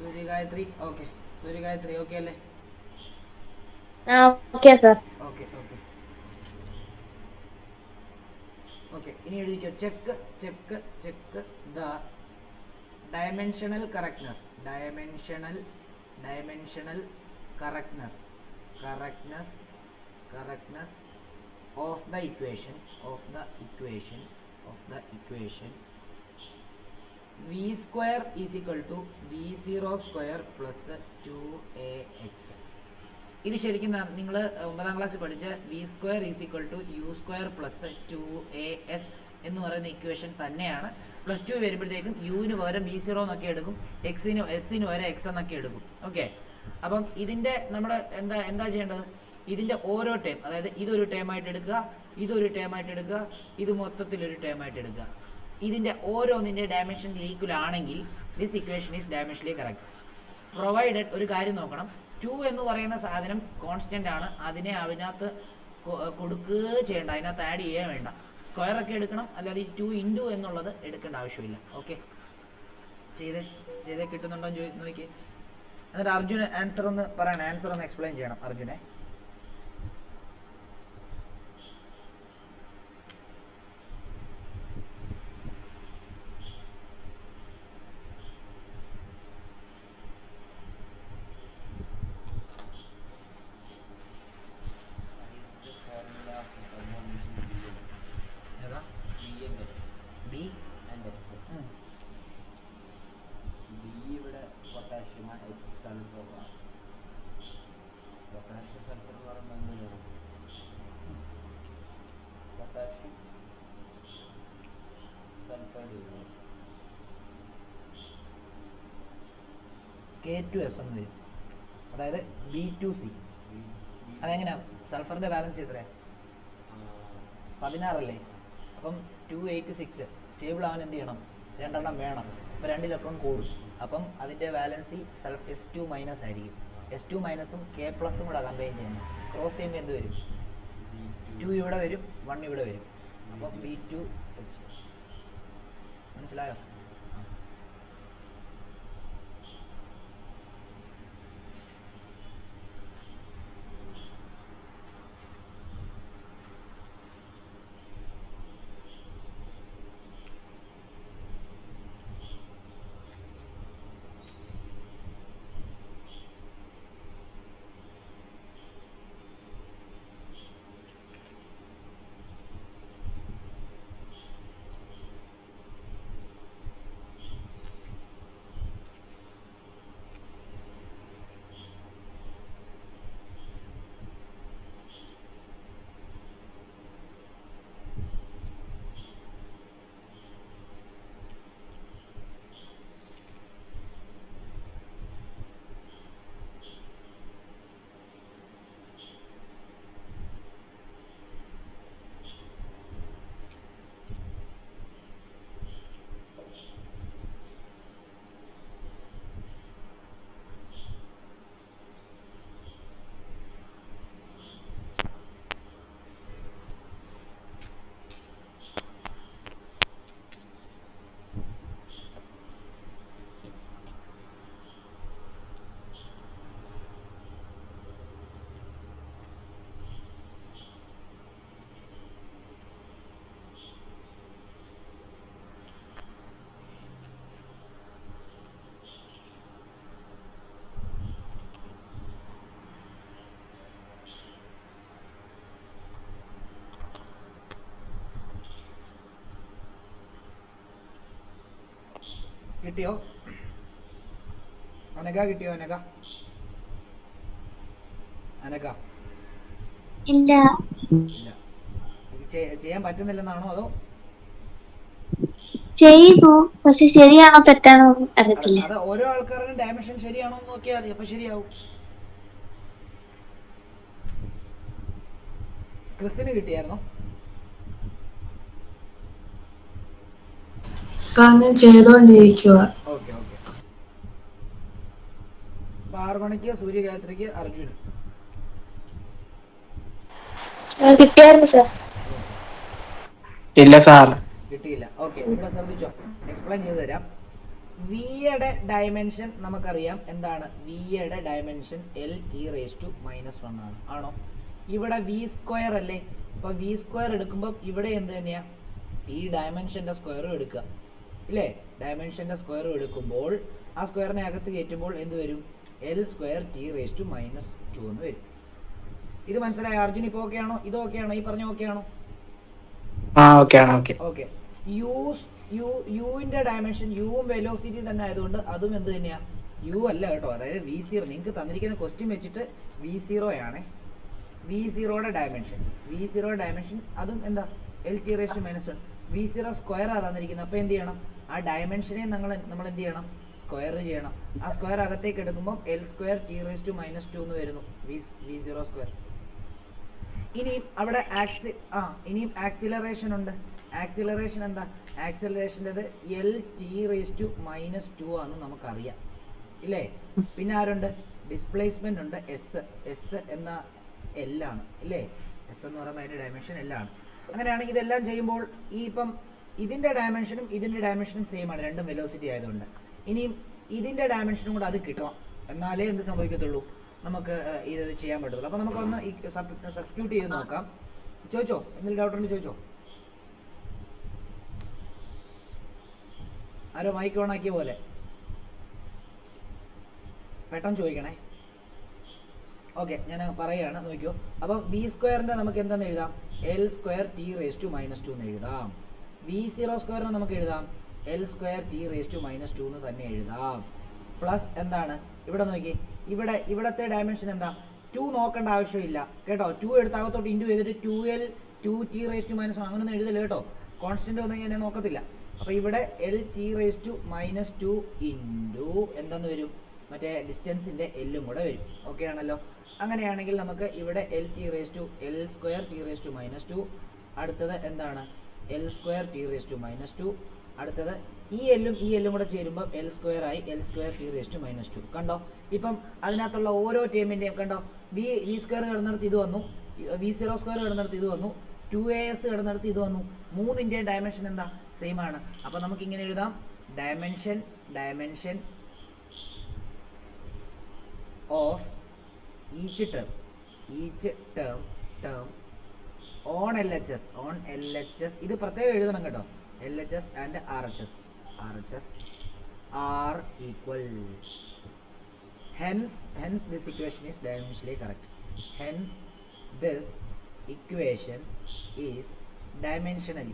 സൂര്യഗായത്രി ഓക്കെ അല്ലേ? Okay sir. ഓക്കെ ഇനി എഴുതിക്കോ. Check the dimensional correctness of the equation v square is equal to v0 square plus 2ax. ഇത് ശരിക്കും നിങ്ങൾ 9ാം ക്ലാസ്സിൽ പഠിച്ച v square is equal to u square plus 2as എന്ന് പറയുന്ന ഇക്വേഷൻ തന്നെയാണ്. +2 വരുമ്പോഴത്തേക്കും യുവിന് പകരം v0 എന്നൊക്കെ എടുക്കും, എസിന് പകരം x എന്നൊക്കെ എടുക്കും. ഓക്കെ, അപ്പം ഇതിൻ്റെ നമ്മൾ എന്താ ചെയ്യേണ്ടത്? ഇതിൻ്റെ ഓരോ ടേം, അതായത് ഇതൊരു ടേമായിട്ട് എടുക്കുക, ഇതൊരു ടേമായിട്ട് എടുക്കുക, ഇത് മൊത്തത്തിലൊരു ടേമായിട്ട് എടുക്കുക. ഇതിൻ്റെ ഓരോന്നിൻ്റെ ഡയമെൻഷൻ ഈക്വൽ ആണെങ്കിൽ this equation is dimensionally correct. Provided ഒരു കാര്യം നോക്കണം, 2 എന്ന് പറയുന്ന സാധനം കോൺസ്റ്റൻ്റ് ആണ്, അതിനെ അതിനകത്ത് കൊടുക്കുക ചെയ്യേണ്ട, അതിനകത്ത് ആഡ് ചെയ്യാൻ വേണ്ട. സ്ക്വയർ ഒക്കെ എടുക്കണം, അല്ലാതെ ഈ 2 ഇൻറ്റു എന്നുള്ളത് എടുക്കേണ്ട ആവശ്യമില്ല. ഓക്കെ, ചെയ്തേ കിട്ടുന്നുണ്ടോ എന്ന് നോക്കി. എന്നിട്ട് അർജുന് ആൻസർ ഒന്ന് പറയണം, ആൻസർ ഒന്ന് എക്സ്പ്ലെയിൻ ചെയ്യണം അർജുനെ. K2S എന്ന് വരും, അതായത് B2C. അതെങ്ങനെയാണ്? സൾഫറിൻ്റെ ബാലൻസ് എത്രയാണ്? 16 അല്ലേ? അപ്പം 286 സ്റ്റേബിൾ ആവാൻ എന്ത് ചെയ്യണം? 2 എണ്ണം വേണം. അപ്പോൾ 2 ഇലക്ട്രോൺ കൂടും. അപ്പം അതിൻ്റെ വാലൻസി S2 മൈനസ് ആയിരിക്കും. S2 മൈനസും K പ്ലസും കൂടെ കമ്പൈൻ ചെയ്യണം. ക്രോസ് ചെയ്യുമ്പോൾ എന്ത് വരും? 2 ഇവിടെ വരും, 1 ഇവിടെ വരും. അപ്പം B2H. മനസ്സിലായോ? കിട്ടിയോ? അനഘ കിട്ടിയോ? അനഘ അനഘ ഇല്ല. ഇല്ല. ചെയ്യാൻ പറ്റുന്നില്ലെന്നാണോ അതോ ചെയ്തു, പക്ഷെ ശരിയാണോ തെറ്റാണോ അറിയത്തില്ല. അത് ഓരോ ആൾക്കാരുടെയും ഡയമെൻഷൻ ശരിയാണോ എന്ന് നോക്കിയാൽ മതി, അപ്പൊ ശരിയാവും. ക്രിസിന് കിട്ടിയായിരുന്നോ? സാർ ഞാൻ ചെയ്തോണ്ടിരിക്കുക. Okay okay. അപ്പൊ 6 മണിക്ക് സൂര്യഗായത്രിക്ക് അർജുന് കിട്ടിയായിരുന്നു സാർ. ഇല്ല സാർ. കിട്ടിയില്ല. ഓക്കെ, ഇവിടെ ശ്രദ്ധിച്ചോ, എക്സ്പ്ലെയിൻ ചെയ്ത് തരാം. വിയുടെ ഡയമെൻഷൻ നമുക്കറിയാം എന്താണ്. വിയുടെ dimension L T raise to -1 ആണ്. ആണോ? ഇവിടെ വി സ്ക്വയർ അല്ലേ? അപ്പൊ വി സ്ക്വയർ എടുക്കുമ്പോൾ ഇവിടെ എന്ത് തന്നെയാ, ഈ ഡയമെൻഷന്റെ സ്ക്വയറും എടുക്കുക ഇല്ലേ? ഡയമെൻഷന്റെ സ്ക്വയറും എടുക്കുമ്പോൾ ആ സ്ക്വയറിനെ അകത്ത് കയറ്റുമ്പോൾ എന്ത് വരും? L square T raise to -2 എന്ന് വരും. ഇത് മനസ്സിലായ അർജുൻ? ഇപ്പോൾ ഓക്കെ ആണോ? ഇത് ഓക്കെ ആണോ? ഈ പറഞ്ഞ ഓക്കെ ആണോ? ആ ഓക്കെ ആണ്. Okay okay. യുവിന്റെ ഡയമെൻഷൻ യുവും വെലോസിറ്റി തന്നെ ആയതുകൊണ്ട് അതും എന്ത് തന്നെയാ? യു അല്ല കേട്ടോ, അതായത് V0. നിങ്ങൾക്ക് തന്നിരിക്കുന്ന ക്വസ്റ്റ്യൻ വെച്ചിട്ട് V0 ആണ്. V0യുടെ ഡയമെൻഷൻ അതും എന്താ? L T raise to -1. V0 square ആ തന്നിരിക്കുന്നത്. അപ്പോൾ എന്ത് ചെയ്യണം? ആ ഡയമെൻഷനെ നമ്മൾ എന്ത് ചെയ്യണം? സ്ക്വയർ ചെയ്യണം. ആ സ്ക്വയർ അകത്തേക്ക് എടുക്കുമ്പോൾ L square T raise to -2 എന്ന് വരുന്നു. V0 square. ഇനിയും അവിടെ ഇനിയും ആക്സിലറേഷൻ ഉണ്ട്. ആക്സിലറേഷൻ എന്താ? ആക്സിലറേഷൻ്റെത് എൽ ടി റേസ് ടു -2 ആണെന്ന് നമുക്കറിയാം ഇല്ലേ? പിന്നെ ആരുണ്ട്? ഡിസ്പ്ലേസ്മെന്റ് ഉണ്ട്. എസ് എന്ന എൽ ആണ് ഇല്ലേ? എസ് എന്ന് പറയുമ്പോൾ അതിന്റെ ഡയമെൻഷൻ എൽ ആണ്. അങ്ങനെയാണെങ്കിൽ ഇതെല്ലാം ചെയ്യുമ്പോൾ ഈ ഇപ്പം ഇതിന്റെ ഡയമെൻഷനും സെയിം ആണ്, രണ്ടും വെലോസിറ്റി ആയതുകൊണ്ട്. ഇനിയും ഇതിന്റെ ഡയമെൻഷനും കൂടെ അത് കിട്ടണം, എന്നാലേ എന്ത് സംഭവിക്കത്തുള്ളൂ, നമുക്ക് ഇത് ചെയ്യാൻ പറ്റത്തുള്ളൂ. അപ്പോൾ നമുക്കൊന്ന് സബ്സ്റ്റിറ്റ്യൂട്ട് ചെയ്ത് നോക്കാം. ചോദിച്ചോ, എന്തെങ്കിലും ഡൗട്ട് ഉണ്ട് ചോദിച്ചോ. ആരോ മൈക്ക് ഓൺ ആക്കിയ പോലെ പെട്ടെന്ന് ചോദിക്കണേ. ഓക്കെ, ഞാൻ പറയുകയാണ്, നോക്കിയോ. അപ്പം ബി സ്ക്വയറിന്റെ നമുക്ക് എന്താണെന്ന് എഴുതാം? L square T raise to -2 എന്ന് എഴുതാം. V0 സ്ക്വയറിന് നമുക്ക് എഴുതാം L square T raise to -2 എന്ന് തന്നെ എഴുതാം. പ്ലസ് എന്താണ് ഇവിടെ നോക്കി, ഇവിടത്തെ ഡയമെൻഷൻ എന്താ? 2 നോക്കേണ്ട ആവശ്യമില്ല കേട്ടോ. 2 എടുത്ത് അകത്തോട്ട് ഇൻറ്റു ചെയ്തിട്ട് 2L 2T റേസ് ടു -1 അങ്ങനൊന്നും എഴുതല്ല കേട്ടോ. കോൺസ്റ്റന്റ് ഒന്നും ഞാൻ നോക്കത്തില്ല. അപ്പോൾ ഇവിടെ L T raise to -2 into എന്താന്ന് വരും? മറ്റേ ഡിസ്റ്റൻസിൻ്റെ എല്ലും കൂടെ വരും. ഓക്കെ ആണല്ലോ? അങ്ങനെയാണെങ്കിൽ നമുക്ക് ഇവിടെ L square T raise to -2, അടുത്തത് എന്താണ്? L square T raise to -2, അടുത്തത് ഈ എല്ലും കൂടെ ചേരുമ്പോൾ എൽ സ്ക്വയർ ആയി, L square T raise to -2. കണ്ടോ? ഇപ്പം അതിനകത്തുള്ള ഓരോ ടേമിൻ്റെയും കണ്ടോ, വി സ്ക്വയർ കിടന്നിടത്ത് ഇത് വന്നു, V0 സ്ക്വയർ കിടന്നിടത്ത് ഇത് വന്നു, 2as കിടന്നിടത്ത് ഇത് വന്നു. മൂന്നിൻ്റെയും ഡയമെൻഷൻ എന്താ? സെയിം ആണ്. അപ്പോൾ നമുക്ക് ഇങ്ങനെ എഴുതാം, dimension of each term on LHS ഇത് പ്രത്യേകം എഴുതണം കേട്ടോ. LHS and RHS are equal. Hence this equation is dimensionally correct. Hence this equation is dimensionally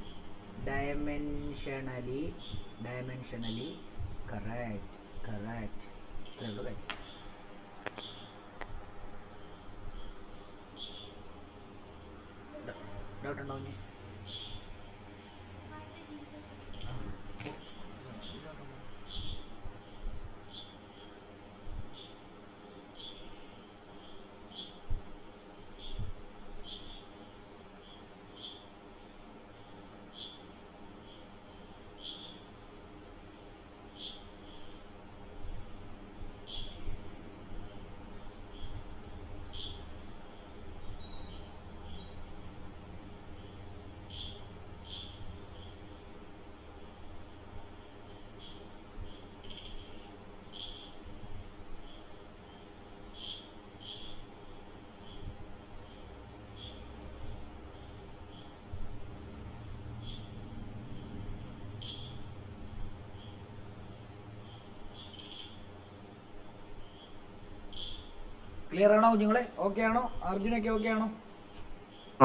correct. Doubt ഉണ്ടോ? ക്ലിയർ ആണോ കുഞ്ഞുങ്ങളെ? ഓക്കെ ആണോ? അർജുനൊക്കെ ഓക്കെ ആണോ?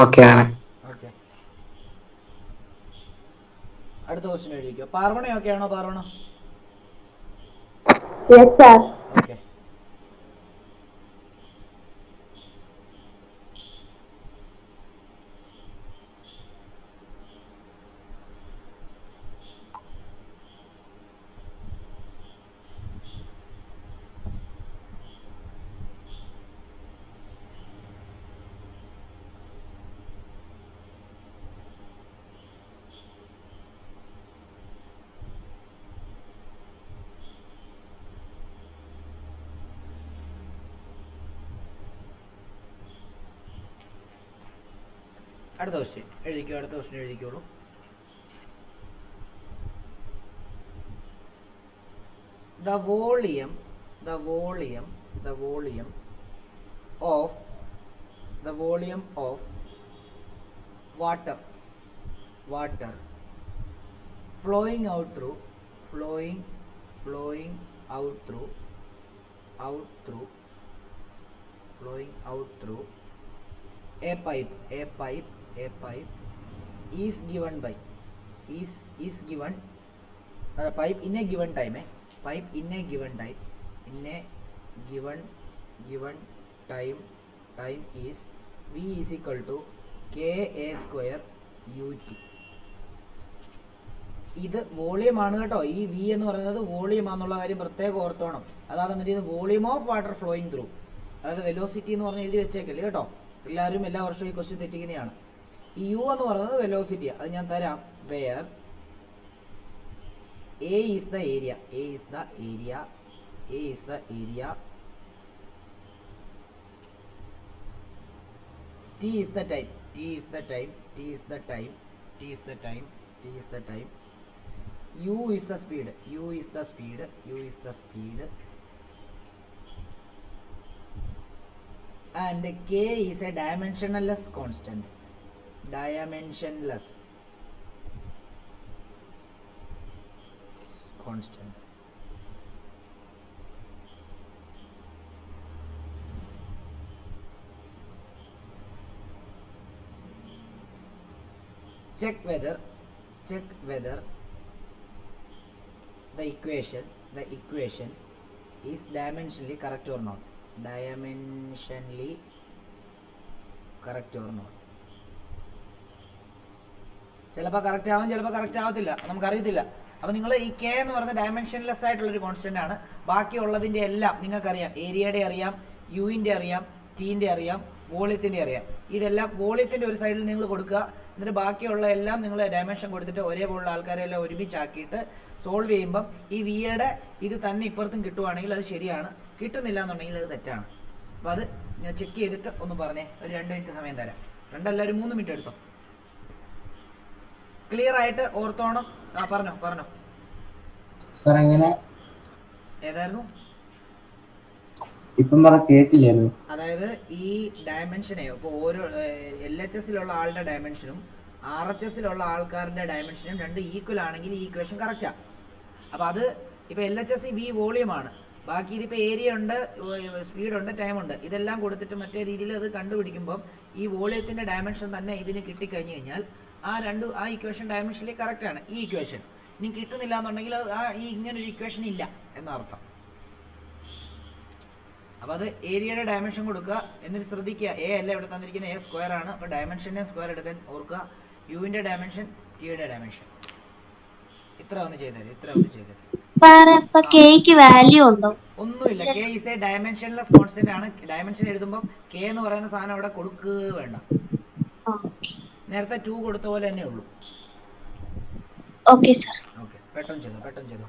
ഓക്കെ ആണ്. ഓക്കെ, അടുത്ത ക്വസ്റ്റ്യൻ എഴുതിക്കോ. പാർവണ ഓക്കെ ആണോ? Parvana yes sir. ഓക്കെ. അടുത്ത ക്വസ്റ്റ്യൻ എഴുതിക്കോ, അടുത്ത question എഴുതിക്കോളൂ. The volume of water flowing out through a pipe is given by pipe in a given time time is V is equal to KA square UT. ഇത് വോളിയം ആണ് കേട്ടോ. ഈ വി എന്ന് പറയുന്നത് വോളിയം ആണെന്നുള്ള കാര്യം പ്രത്യേകം ഓർത്തോണം. അതായത് എന്നിട്ട് volume of water flowing through, അതായത് വെലോസിറ്റി എന്ന് പറഞ്ഞ് എഴുതി വെച്ചേക്കല്ലേ കേട്ടോ. എല്ലാവരും എല്ലാ വർഷവും ഈ ക്വസ്റ്റ്യൻ തെറ്റിക്കുന്നതാണ്. ഈ യു എന്ന് പറയുന്നത് വെലോസിറ്റിയാണ്. അത് ഞാൻ തരാം. Where A is the area T is the time U is the speed and K is a dimensionless constant. Check whether the equation is dimensionally correct or not. ചിലപ്പോൾ കറക്റ്റ് ആവും, ചിലപ്പോൾ കറക്റ്റ് ആവത്തില്ല, നമുക്കറിയത്തില്ല. അപ്പോൾ നിങ്ങൾ ഈ കെ എന്ന് പറയുന്ന ഡയമെൻഷൻലെസ് ആയിട്ടുള്ളൊരു കോൺസ്റ്റന്റ് ആണ്. ബാക്കിയുള്ളതിൻ്റെ എല്ലാം നിങ്ങൾക്കറിയാം. ഏരിയയുടെ അറിയാം, യുവിൻ്റെ അറിയാം, ടീൻ്റെ അറിയാം, വോളിയത്തിൻ്റെ അറിയാം. ഇതെല്ലാം വോളിയത്തിൻ്റെ ഒരു സൈഡിൽ നിങ്ങൾ കൊടുക്കുക. എന്നിട്ട് ബാക്കിയുള്ള എല്ലാം നിങ്ങൾ ഡയമെൻഷൻ കൊടുത്തിട്ട് ഒരേപോലുള്ള ആൾക്കാരെ എല്ലാം ഒരുമിച്ചാക്കിയിട്ട് സോൾവ് ചെയ്യുമ്പം ഈ വിയുടെ ഇത് തന്നെ ഇപ്പുറത്തും കിട്ടുവാണെങ്കിൽ അത് ശരിയാണ്, കിട്ടുന്നില്ല എന്നുണ്ടെങ്കിൽ അത് തെറ്റാണ്. അപ്പോൾ അത് ഞാൻ ചെക്ക് ചെയ്തിട്ട് ഒന്ന് പറഞ്ഞേ. ഒരു 2 മിനിറ്റ് സമയം തരാം. 2 അല്ല, ഒരു 3 മിനിറ്റ് എടുത്തോ. ക്ലിയർ ആയിട്ട് ഓർത്തോണം. പറഞ്ഞോ സാർ. എങ്ങനെ ഏതായിരുന്നു ഇപ്പം കേട്ടില്ലായിരുന്നു. അതായത് ഈ ഡയമെൻഷനെ ഇപ്പോൾ ഓരോ LHSലുള്ള ആളുടെ ഡയമെൻഷനും RHSലുള്ള ആൾക്കാരുടെ ഡയമെൻഷനും 2 ഈക്വൽ ആണെങ്കിൽ ഈ ഇക്വേഷൻ കറക്റ്റാണ്. അപ്പോൾ അത് ഇപ്പോൾ LHS V വോളിയമാണ്, ബാക്കി ഇതിപ്പോൾ ഏരിയ ഉണ്ട്, സ്പീഡുണ്ട്, ടൈമുണ്ട്, ഇതെല്ലാം കൊടുത്തിട്ട് മറ്റേ രീതിയിൽ അത് കണ്ടുപിടിക്കുമ്പം ഈ വോളിയത്തിൻ്റെ ഡയമെൻഷൻ തന്നെ ഇതിന് കിട്ടിക്കഴിഞ്ഞ് കഴിഞ്ഞാൽ ആ ഇക്വേഷൻ ഡയമെൻഷനിൽ കറക്റ്റാണ്. ഈ ഇക്വേഷൻ ഇനി കിട്ടുന്നില്ല എന്നുണ്ടെങ്കിൽ ഈ ഇങ്ങനൊരു ഇക്വേഷൻ ഇല്ല എന്നർത്ഥം. അപ്പോൾ അത് ഏരിയയുടെ ഡയമെൻഷൻ കൊടുക്കുക. എന്നിട്ട് ശ്രദ്ധിക്കുക, എ അല്ല ഇവിടെ തന്നിരിക്കുന്ന A സ്ക്വയർ ആണ്. അപ്പോൾ ഡയമെൻഷനെ സ്ക്വയർ എടുക്കാൻ ഓർക്കുക. യുവിൻ്റെ ഡയമെൻഷൻ, ടിയുടെ ഡയമെൻഷൻ. ഇത്ര ഒന്ന് ചെയ്തേര്. ഒന്നുമില്ല. K is A dimensionless constant ആണ്. ഡയമെൻഷൻ എഴുതുമ്പോൾ കെ എന്ന് പറയുന്ന സാധനം അവിടെ കൊടുക്കുക വേണ്ട. നേരത്തെ 2 കൊടുത്ത പോലെ തന്നെ ഉള്ളൂ. Okay sir. ഓക്കെ, പെട്ടെന്ന് ചെയ്തോ.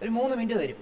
ഒരു 3 മിനിറ്റ് തരും.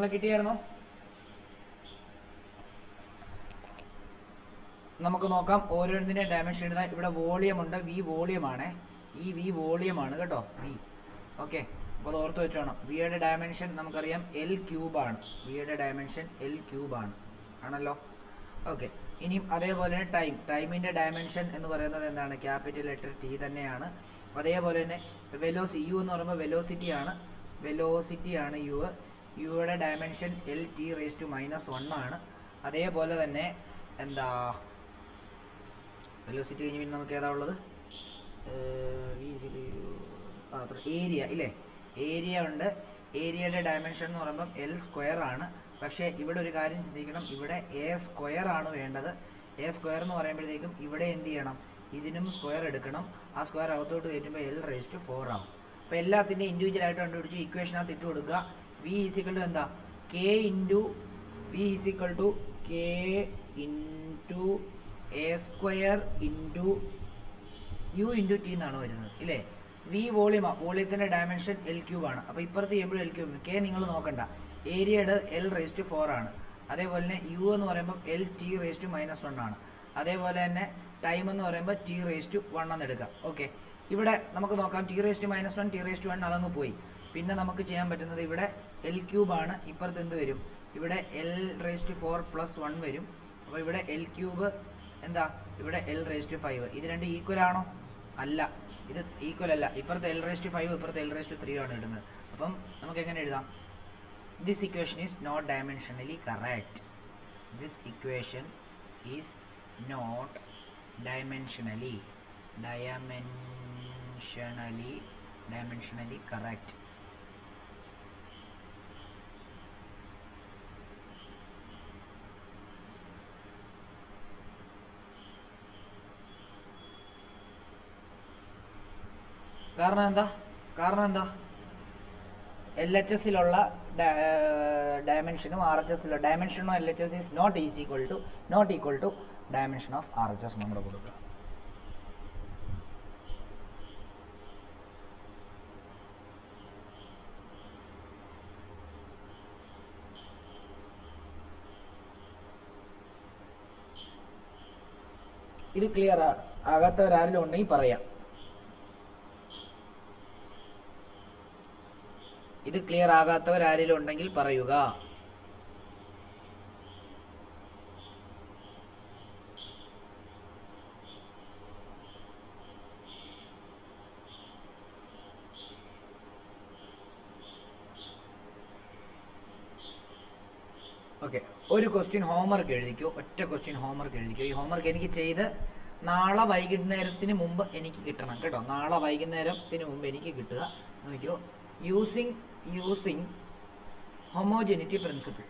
മക്കളെ കിട്ടിയായിരുന്നോ? നമുക്ക് നോക്കാം ഓരോന്നിൻ്റെ ഡയമെൻഷൻ എഴുതാൻ. ഇവിടെ വോളിയം ഉണ്ട്, വി വോളിയം ആണ്, ഈ വി വോളിയം ആണ് കേട്ടോ, വി. ഓക്കെ, അപ്പോൾ അത് ഓർത്ത് വെച്ചോണം. വിയുടെ ഡയമെൻഷൻ നമുക്കറിയാം എൽ ക്യൂബാണ്, വിയുടെ ഡയമെൻഷൻ എൽ ക്യൂബാണ് ആണല്ലോ. ഓക്കെ, ഇനിയും അതേപോലെ തന്നെ ടൈമിൻ്റെ ഡയമെൻഷൻ എന്ന് പറയുന്നത് എന്താണ്? ക്യാപിറ്റൽ ലെറ്റർ ടി തന്നെയാണ്. അതേപോലെ തന്നെ യു എന്ന് പറയുമ്പോൾ വെലോസിറ്റി ആണ് യുടെ dimension L T raise to -1 ആണ്. അതേപോലെ തന്നെ എന്താ വെലോസിറ്റി കഴിഞ്ഞ് പിന്നെ നമുക്ക് ഏതാ ഉള്ളത്? ഏരിയ ഇല്ലേ? ഏരിയ ഉണ്ട്. ഏരിയയുടെ ഡയമെൻഷൻ എന്ന് പറയുമ്പം എൽ സ്ക്വയർ ആണ്. പക്ഷേ ഇവിടെ ഒരു കാര്യം ചിന്തിക്കണം, ഇവിടെ എ സ്ക്വയർ ആണ് വേണ്ടത്. എ സ്ക്വയർ എന്ന് പറയുമ്പോഴത്തേക്കും ഇവിടെ എന്ത് ചെയ്യണം? ഇതിനും സ്ക്വയർ എടുക്കണം. ആ സ്ക്വയർ അകത്തോട്ട് കയറ്റുമ്പോൾ എൽ റേസ് ടു 4 ആവും. അപ്പോൾ എല്ലാത്തിൻ്റെ ഇൻഡിവിജ്വൽ ആയിട്ട് കണ്ടുപിടിച്ച് ഇക്വേഷനകത്ത് ഇട്ട് കൊടുക്കുക. വി ഈസിക്കൽ ടു എന്താ? K into a square into u into t എന്നാണ് വരുന്നത് ഇല്ലേ? വി വോളിയത്തിൻ്റെ ഡയമെൻഷൻ എൽ ക്യൂബാണ്. അപ്പോൾ ഇപ്പുറത്ത് ചെയ്യുമ്പോഴും എൽ ക്യൂബ്. കെ നിങ്ങൾ നോക്കണ്ട, ഏരിയയുടെ എൽ റേസ് ടു 4 ആണ്. അതേപോലെ തന്നെ യു എന്ന് പറയുമ്പോൾ എൽ ടി റേസ് ടു -1 ആണ്. അതേപോലെ തന്നെ ടൈം എന്ന് പറയുമ്പോൾ ടി റേസ് ടു 1 എന്ന് എടുക്കാം. ഓക്കെ, ഇവിടെ നമുക്ക് നോക്കാം T raise to -1 T raise to 1 അതങ്ങ് പോയി. പിന്നെ നമുക്ക് ചെയ്യാൻ പറ്റുന്നത് ഇവിടെ എൽ ക്യൂബാണ്. ഇപ്പുറത്ത് എന്ത് വരും? ഇവിടെ എൽ റേസ് ടു 4 + 1 വരും. അപ്പോൾ ഇവിടെ എൽ ക്യൂബ് എന്താ? ഇവിടെ എൽ റേസ് ടു 5. ഇത് രണ്ട് ഈക്വൽ ആണോ? അല്ല, ഇത് ഈക്വൽ അല്ല. ഇപ്പുറത്തെ എൽ റേസ് ടു 5, ഇപ്പുറത്തെ എൽ റേസ് ടു 3 ആണ് ഇടുന്നത്. അപ്പം നമുക്ക് എങ്ങനെ എഴുതാം? This equation is not dimensionally correct. This equation is not dimensionally correct. കാരണം എന്താ? LHSലുള്ള ഡയമെൻഷനും RHSലുള്ള dimension of LHS is not equal to dimension of RHS നമ്മൾ കൊടുക്കുക. ഇത് ക്ലിയർ ആകാത്തവരാരെങ്കിലും ഉണ്ടെങ്കിൽ പറയാം. ഇത് ക്ലിയർ ആകാത്തവരാരെങ്കിലും ഉണ്ടെങ്കിൽ പറയുക. ഓക്കെ, ഒരു ക്വസ്റ്റ്യൻ ഹോംവർക്ക് എഴുതിക്കോ, ഒറ്റ ക്വസ്റ്റ്യൻ ഹോംവർക്ക് എഴുതിക്കോ. ഈ ഹോംവർക്ക് എനിക്ക് ചെയ്ത് നാളെ വൈകുന്നേരത്തിന് മുമ്പ് എനിക്ക് കിട്ടണം കേട്ടോ. നാളെ വൈകുന്നേരത്തിന് മുമ്പ് എനിക്ക് കിട്ടുക. നോക്കിയോ, using homogeneity principle.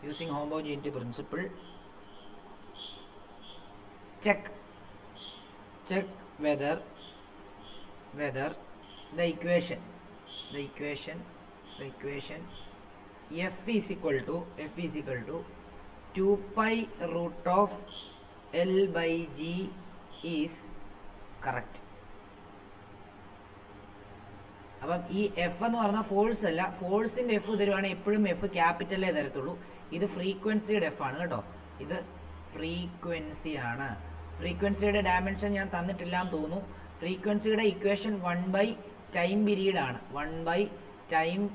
Using homogeneity principle, check whether the equation f is equal to 2 pi root of L by G is correct. അപ്പം ഈ എഫ് എന്ന് പറഞ്ഞാൽ ഫോഴ്സ് അല്ല. ഫോഴ്സിൻ്റെ എഫ് തരുവാണെങ്കിൽ എപ്പോഴും എഫ് ക്യാപിറ്റലേ തരത്തുള്ളൂ. ഇത് ഫ്രീക്വൻസിയുടെ എഫ് ആണ് കേട്ടോ. ഇത് ഫ്രീക്വൻസി ആണ്. ഫ്രീക്വൻസിയുടെ ഡയമെൻഷൻ ഞാൻ തന്നിട്ടില്ലാന്ന് തോന്നുന്നു. ഫ്രീക്വൻസിയുടെ ഇക്വേഷൻ 1/ടൈം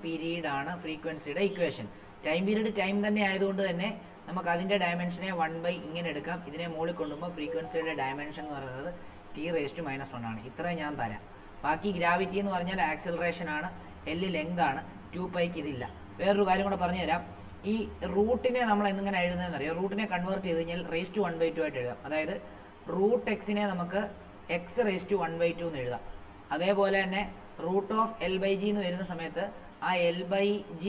പീരീഡ് ആണ് ഫ്രീക്വൻസിയുടെ ഇക്വേഷൻ. ടൈം പീരീഡ് ടൈം തന്നെ ആയതുകൊണ്ട് തന്നെ നമുക്ക് അതിൻ്റെ ഡയമെൻഷനെ 1 ഇങ്ങനെ എടുക്കാം. ഇതിനെ മുകളിൽ കൊണ്ടുപോകുമ്പോൾ ഫ്രീക്വൻസിയുടെ ഡയമെൻഷൻ എന്ന് പറയുന്നത് t⁻⁻1 ആണ്. ഇത്രയും ഞാൻ തരാം. ബാക്കി ഗ്രാവിറ്റി എന്ന് പറഞ്ഞാൽ ആക്സിലറേഷൻ ആണ്, L ലെങ്ത് ആണ്, 2πക്ക് ഇതില്ല. വേറൊരു കാര്യം കൂടെ പറഞ്ഞുതരാം. ഈ റൂട്ടിനെ നമ്മൾ എങ്ങനെ എഴുതുന്നതെന്ന് അറിയാം. റൂട്ടിനെ കൺവേർട്ട് ചെയ്ത് കഴിഞ്ഞാൽ raised-to-1/2 ആയിട്ട് എഴുതാം. അതായത് √x-നെ നമുക്ക് x⁻²1/2 എന്ന് എഴുതാം. അതേപോലെ തന്നെ √L/G എന്ന് വരുന്ന സമയത്ത് ആ L/G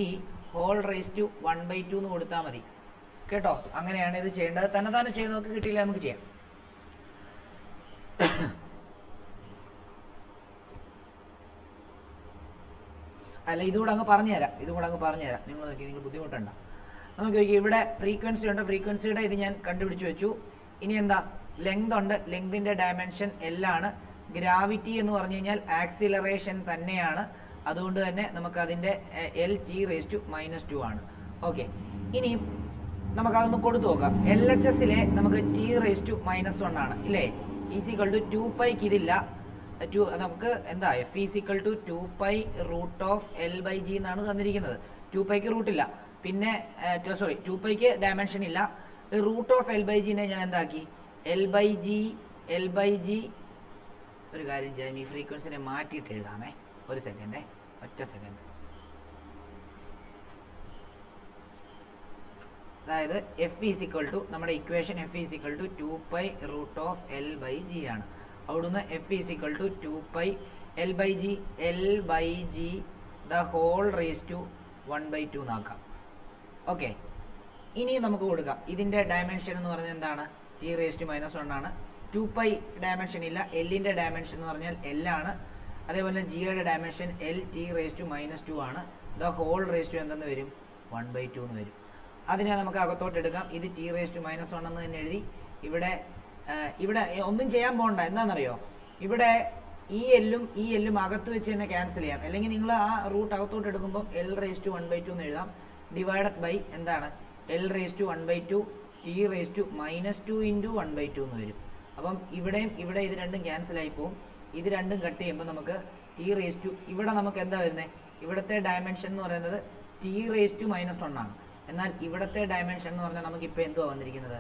(1/2) എന്ന് കൊടുത്താൽ മതി കേട്ടോ. അങ്ങനെയാണ് ഇത് ചെയ്യേണ്ടത്. തന്നെ ചെയ്ത് നോക്കി, കിട്ടിയില്ല നമുക്ക് ചെയ്യാം. അല്ല, ഇതുകൂടെ അങ്ങ് പറഞ്ഞുതരാം. നിങ്ങൾ നോക്കി, നിങ്ങൾ ബുദ്ധിമുട്ടണ്ട. നമുക്ക് നോക്കി, ഇവിടെ ഫ്രീക്വൻസി ഉണ്ട്. ഫ്രീക്വൻസിയുടെ ഇത് ഞാൻ കണ്ടുപിടിച്ച് വെച്ചു. ഇനി എന്താ? ലെങ്ത് ഉണ്ട്. ലെങ്തിൻ്റെ ഡയമെൻഷൻ L ആണ്. ഗ്രാവിറ്റി എന്ന് പറഞ്ഞു കഴിഞ്ഞാൽ ആക്സിലറേഷൻ തന്നെയാണ്. അതുകൊണ്ട് തന്നെ നമുക്ക് അതിൻ്റെ എൽ ടി റേസ് ടു -2 ആണ്. ഓക്കെ, ഇനി നമുക്കതൊന്ന് കൊടുത്തു നോക്കാം. എൽ എച്ച് എസിലെ നമുക്ക് ടി റേസ് ടു -1 ആണ് ഇല്ലേ? ഈസിക്വൽ ടു 2π ഇതില്ല. നമുക്ക് എന്താ f is equal to 2π root of L/G എന്നാണ് തന്നിരിക്കുന്നത്. 2πക്ക് റൂട്ടില്ല, പിന്നെ സോറി 2πക്ക് ഡയമെൻഷൻ ഇല്ല. റൂട്ട് ഓഫ് L/G ഞാൻ എന്താക്കി? L/G ഒരു കാര്യം ചെയ്യാം, ഈ ഫ്രീക്വൻസിനെ മാറ്റിയിട്ട് എഴുതാമേ. ഒരു സെക്കൻഡേ, ഒറ്റ സെക്കൻഡ്. അതായത് എഫ് ഈസിക്വൽ ടു നമ്മുടെ equation f is equal to 2π root of L/G ആണ്. അവിടുന്ന് f is equal to 2π L/G the whole raise to 1/2 എന്നാക്കാം. ഓക്കെ, ഇനി നമുക്ക് കൊടുക്കാം. ഇതിൻ്റെ ഡയമെൻഷൻ എന്ന് പറഞ്ഞാൽ എന്താണ്? ടി റേസ് ടു -1 ആണ്. 2π ഡയമെൻഷൻ ഇല്ല. എല്ലിൻ്റെ ഡയമെൻഷൻ എന്ന് പറഞ്ഞാൽ L ആണ്. അതേപോലെ ജിയുടെ dimension L T raise to -2 ആണ്. ദ ഹോൾ റേസ് ടു എന്തെന്ന് വരും? 1/2 എന്ന് വരും. അതിനെ നമുക്ക് അകത്തോട്ട് എടുക്കാം. ഇത് ടി റേസ് ടു -1 എന്ന് തന്നെ എഴുതി. ഇവിടെ ഒന്നും ചെയ്യാൻ പോകണ്ട. എന്താണെന്നറിയോ, ഇവിടെ ഈ എല്ലും അകത്ത് വെച്ച് തന്നെ ക്യാൻസൽ ചെയ്യാം. അല്ലെങ്കിൽ നിങ്ങൾ ആ റൂട്ട് അകത്തോട്ട് എടുക്കുമ്പോൾ L റേസ് ടു 1/2 എന്ന് എഴുതാം. ഡിവൈഡഡ് ബൈ എന്താണ്? L raise to 1/2 T raise to -2 into 1/2 എന്ന് വരും. അപ്പം ഇവിടെയും ഇവിടെ ഇത് രണ്ടും ക്യാൻസൽ ആയി പോകും. ഇത് രണ്ടും കട്ട് ചെയ്യുമ്പോൾ നമുക്ക് ടി റേസ് ടു, ഇവിടെ നമുക്ക് എന്താ വരുന്നത്? ഇവിടുത്തെ ഡയമെൻഷൻ എന്ന് പറയുന്നത് ടി റേസ് ടു -1 ആണ്. എന്നാൽ ഇവിടുത്തെ ഡയമെൻഷൻ എന്ന് പറഞ്ഞാൽ നമുക്ക് ഇപ്പോൾ എന്തുവാ വന്നിരിക്കുന്നത്?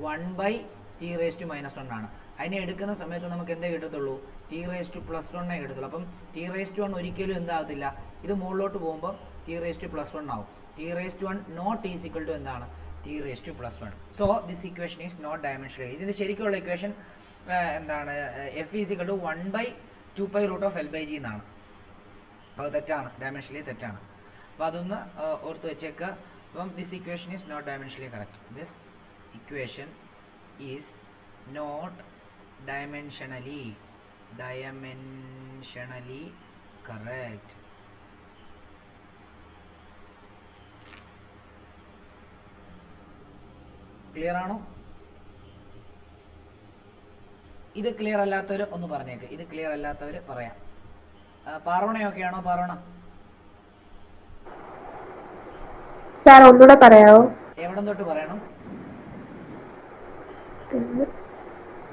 1/t റേസ് ടു -1 ആണ്. അതിനെ എടുക്കുന്ന സമയത്ത് നമുക്ക് എന്തേ കിട്ടത്തുള്ളൂ? ടി റേസ് ടു +1 കിട്ടത്തുള്ളൂ. അപ്പം ടി റേസ് ടു 1 ഒരിക്കലും എന്താകത്തില്ല, ഇത് മുകളിലോട്ട് പോകുമ്പോൾ ടി റേസ് ടു +1 ആവും. T raise to 1 not is equal to എന്താണ്? T raise to +1. So this equation is not dimensional. ഇതിൻ്റെ ശരിക്കുള്ള ഇക്വേഷൻ എന്താണ്? F is equal to 1/2π root of L/G എന്നാണ്. അപ്പോൾ അത് തെറ്റാണ്, ഡയമെൻഷനലി തെറ്റാണ്. അപ്പോൾ അതൊന്ന് ഓർത്ത് വെച്ചേക്കുക. അപ്പം this equation is not dimensionally correct. This equation is not dimensionally correct. Clear ആണോ? ഇത് ക്ലിയർ അല്ലാത്തവർ ഒന്ന് പറഞ്ഞേക്ക്. ഇത് ക്ലിയർ അല്ലാത്തവർ പറയാം. പാർവണയൊക്കെ ആണോ? പാർവണ സാർ ഒന്നുകൂടെ പറയാവോ? എവിടം തൊട്ട് പറയണം?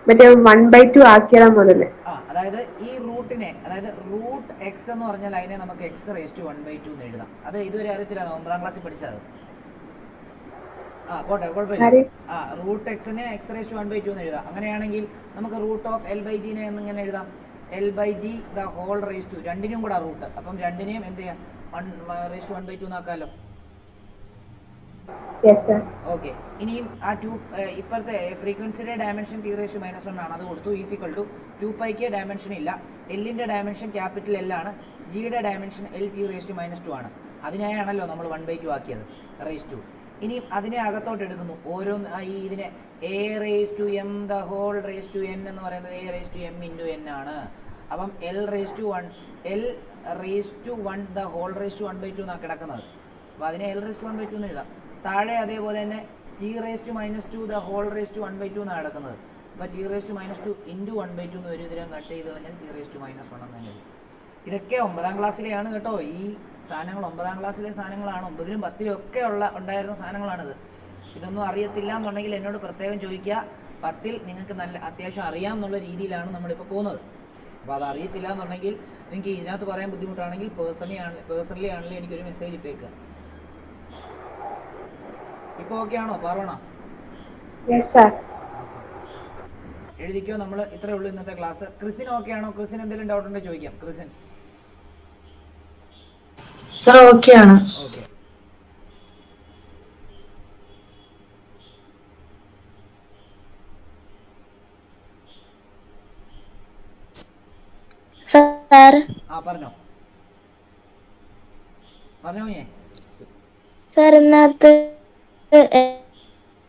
മറ്റേ 1/2 ആക്കിയാൽ മുതല്. അതായത് ഈ റൂട്ടിനെ, അതായത് റൂട്ട് എക്സ് എന്ന് പറഞ്ഞാൽ അതിനെ നമുക്ക് എക്സ് റേസ് ടു 1/2 എന്ന് എഴുതാം. അത് ഇതുവരെ അറിയത്തില്ല, 9ാം ക്ലാസ്സിൽ പഠിച്ചത്. പോട്ടെ, കുഴപ്പമില്ല. റൂട്ട് എക്സിനെ എക്സ് റേസ് ടു 1/2 എന്ന് എഴുതാം. അങ്ങനെയാണെങ്കിൽ നമുക്ക് റൂട്ട് ഓഫ് L/G എന്നിങ്ങനെ എഴുതാം. L/G the whole raise to, രണ്ടിനും കൂടെ റൂട്ട്. അപ്പം രണ്ടിനെയും എന്ത് ചെയ്യാം? 1 റേസ് ടു 1/2 എന്നാക്കാമല്ലോ. ഓക്കെ, ഇനിയും ആ ഇപ്പോഴത്തെ ഫ്രീക്വൻസിയുടെ ഡയമെൻഷൻ ടി റേസ് ടു -1 ആണ്. അത് കൊടുത്തു. ഈസിക്വൽ ടു 2πക്ക് ഡയമെൻഷൻ ഇല്ല. എല്ലിൻ്റെ ഡയമെൻഷൻ ക്യാപിറ്റൽ L ആണ്. ജിയുടെ dimension L T raise to -2 ആണ്. അതിനായാണല്ലോ നമ്മൾ 1/2 ആക്കിയത് റേസ് ടു. ഇനി അതിനെ അകത്തോട്ട് എടുക്കുന്നു. ഓരോന്ന് ഇതിനെ A raise to M the whole raise to N എന്ന് പറയുന്നത് A raise to M into N ആണ്. അപ്പം L raise to 1 the whole raise to 1/2 എന്നാണ് കിടക്കുന്നത്. അപ്പോൾ അതിനെ L റേസ് ടു 1/2 എന്ന് എഴുതാം. താഴെ അതേപോലെ തന്നെ T raise to -2 the whole raise to 1/2 എന്നാണ് കിടക്കുന്നത്. അപ്പോൾ ടി റേസ് ടു -2 ഇൻറ്റു 1/2 എന്ന് വരും. ഇതിനെ കട്ട് ചെയ്ത് കഴിഞ്ഞാൽ ടി റേസ് ടു -1 എന്ന് തന്നെ വരും. ഇതൊക്കെ 9ാം ക്ലാസ്സിലെയാണ് കേട്ടോ. ഈ സാധനങ്ങൾ 9ാം ക്ലാസ്സിലെ സാധനങ്ങളാണ്. 9ലും 10ലും ഒക്കെ ഉണ്ടായിരുന്ന സാധനങ്ങളാണിത്. ഇതൊന്നും അറിയത്തില്ല എന്നുണ്ടെങ്കിൽ എന്നോട് പ്രത്യേകം ചോദിക്കുക. 10ൽ നിങ്ങൾക്ക് നല്ല അത്യാവശ്യം അറിയാം എന്നുള്ള രീതിയിലാണ് നമ്മളിപ്പോൾ പോകുന്നത്. അപ്പോൾ അത് അറിയത്തില്ല എന്നുണ്ടെങ്കിൽ നിങ്ങൾക്ക് ഇതിനകത്ത് പറയാൻ ബുദ്ധിമുട്ടാണെങ്കിൽ പേഴ്സണലി ആണെങ്കിലും എനിക്കൊരു മെസ്സേജ് ഇട്ടേക്കുക. ഇപ്പോൾ ഓക്കെ ആണോ പാർവണ? എഴുതിക്കോ. നമ്മൾ ഇത്രയേ ഉള്ളൂ ഇന്നത്തെ ക്ലാസ്. ക്രിസിൻ ഓക്കെ ആണോ? ക്രിസിൻ എന്തെങ്കിലും ഡൗട്ട് ഉണ്ടെങ്കിൽ ചോദിക്കാം. ക്രിസിൻ സർ ഓക്കെ ആണ്. ഓക്കെ. സാർ പറഞ്ഞോ ഞാൻ സാർ ഇതിനകത്ത്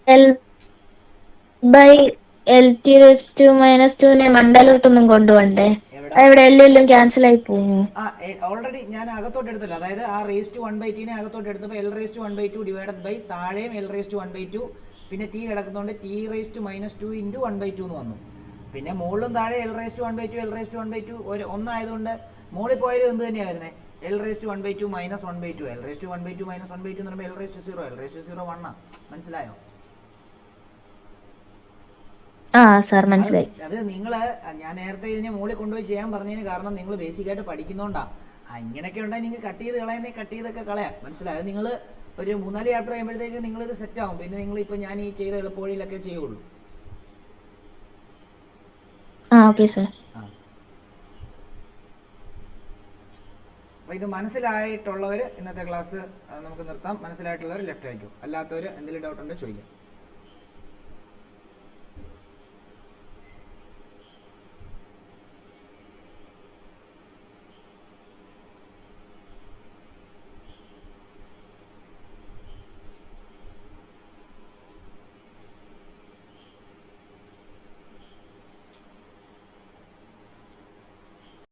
L/L/2 മണ്ടലോട്ടൊന്നും കൊണ്ടുപോണ്ടേ? ഇവിടെ എല്ലാം ക്യാൻസൽ ആയി പോകും. ഓൾറെഡി ഞാൻ അകത്തോട്ട് എടുത്തല്ലോ. അതായത് ആ റേസ് ടു 1/2 അകത്തോട്ട് എടുത്തപ്പോൾ L raise to 1/2 divided by താഴെയും L റേസ് ടു 1/2 പിന്നെ ടി കിടക്കുന്നതുകൊണ്ട് ടി റേസ് ടു -2 ഇൻറ്റു 1/2 എന്ന് വന്നു. പിന്നെ മുകളിലും താഴെ L/1/2 L/1/2 ഒന്നായതുകൊണ്ട് മുകളിൽ പോയാലും എന്ത് തന്നെയാണ് വരുന്നത് L/1/2 -1/2 L/1/2 -1/2 എന്ന് പറയുമ്പോൾ L/0 1 മനസ്സിലായോ? ആ സാർ മനസ്സിലായി. അത് നിങ്ങള് ഞാൻ നേരത്തെ ഇതിനെ മുകളിൽ കൊണ്ടുപോയി ചെയ്യാൻ പറഞ്ഞതിന് കാരണം നിങ്ങൾ ബേസിക് ആയിട്ട് പഠിക്കുന്നോണ്ടാ. ഇങ്ങനെയൊക്കെ ഉണ്ടെങ്കിൽ നിങ്ങൾക്ക് കട്ട് ചെയ്ത് കളയാനേ കട്ട് ചെയ്തൊക്കെ കളയാം. മനസ്സിലായോ? നിങ്ങൾ ഒരു 3-4 ചാപ്റ്റർ കഴിയുമ്പോഴത്തേക്ക് നിങ്ങളിത് സെറ്റ് ആവും. പിന്നെ നിങ്ങൾ ഇപ്പൊ ഞാൻ ഈ ചെയ്ത എളുപ്പവഴിയിലൊക്കെ ചെയ്യുള്ളൂ. Okay sir. അപ്പൊ ഇത് മനസ്സിലായിട്ടുള്ളവർ ഇന്നത്തെ ക്ലാസ് നമുക്ക് നിർത്താം. മനസ്സിലായിട്ടുള്ളവർ ലെഫ്റ്റ് അയക്കും, അല്ലാത്തവർ എന്തെങ്കിലും ഡൗട്ട് ഉണ്ടോ ചോദിക്കാം.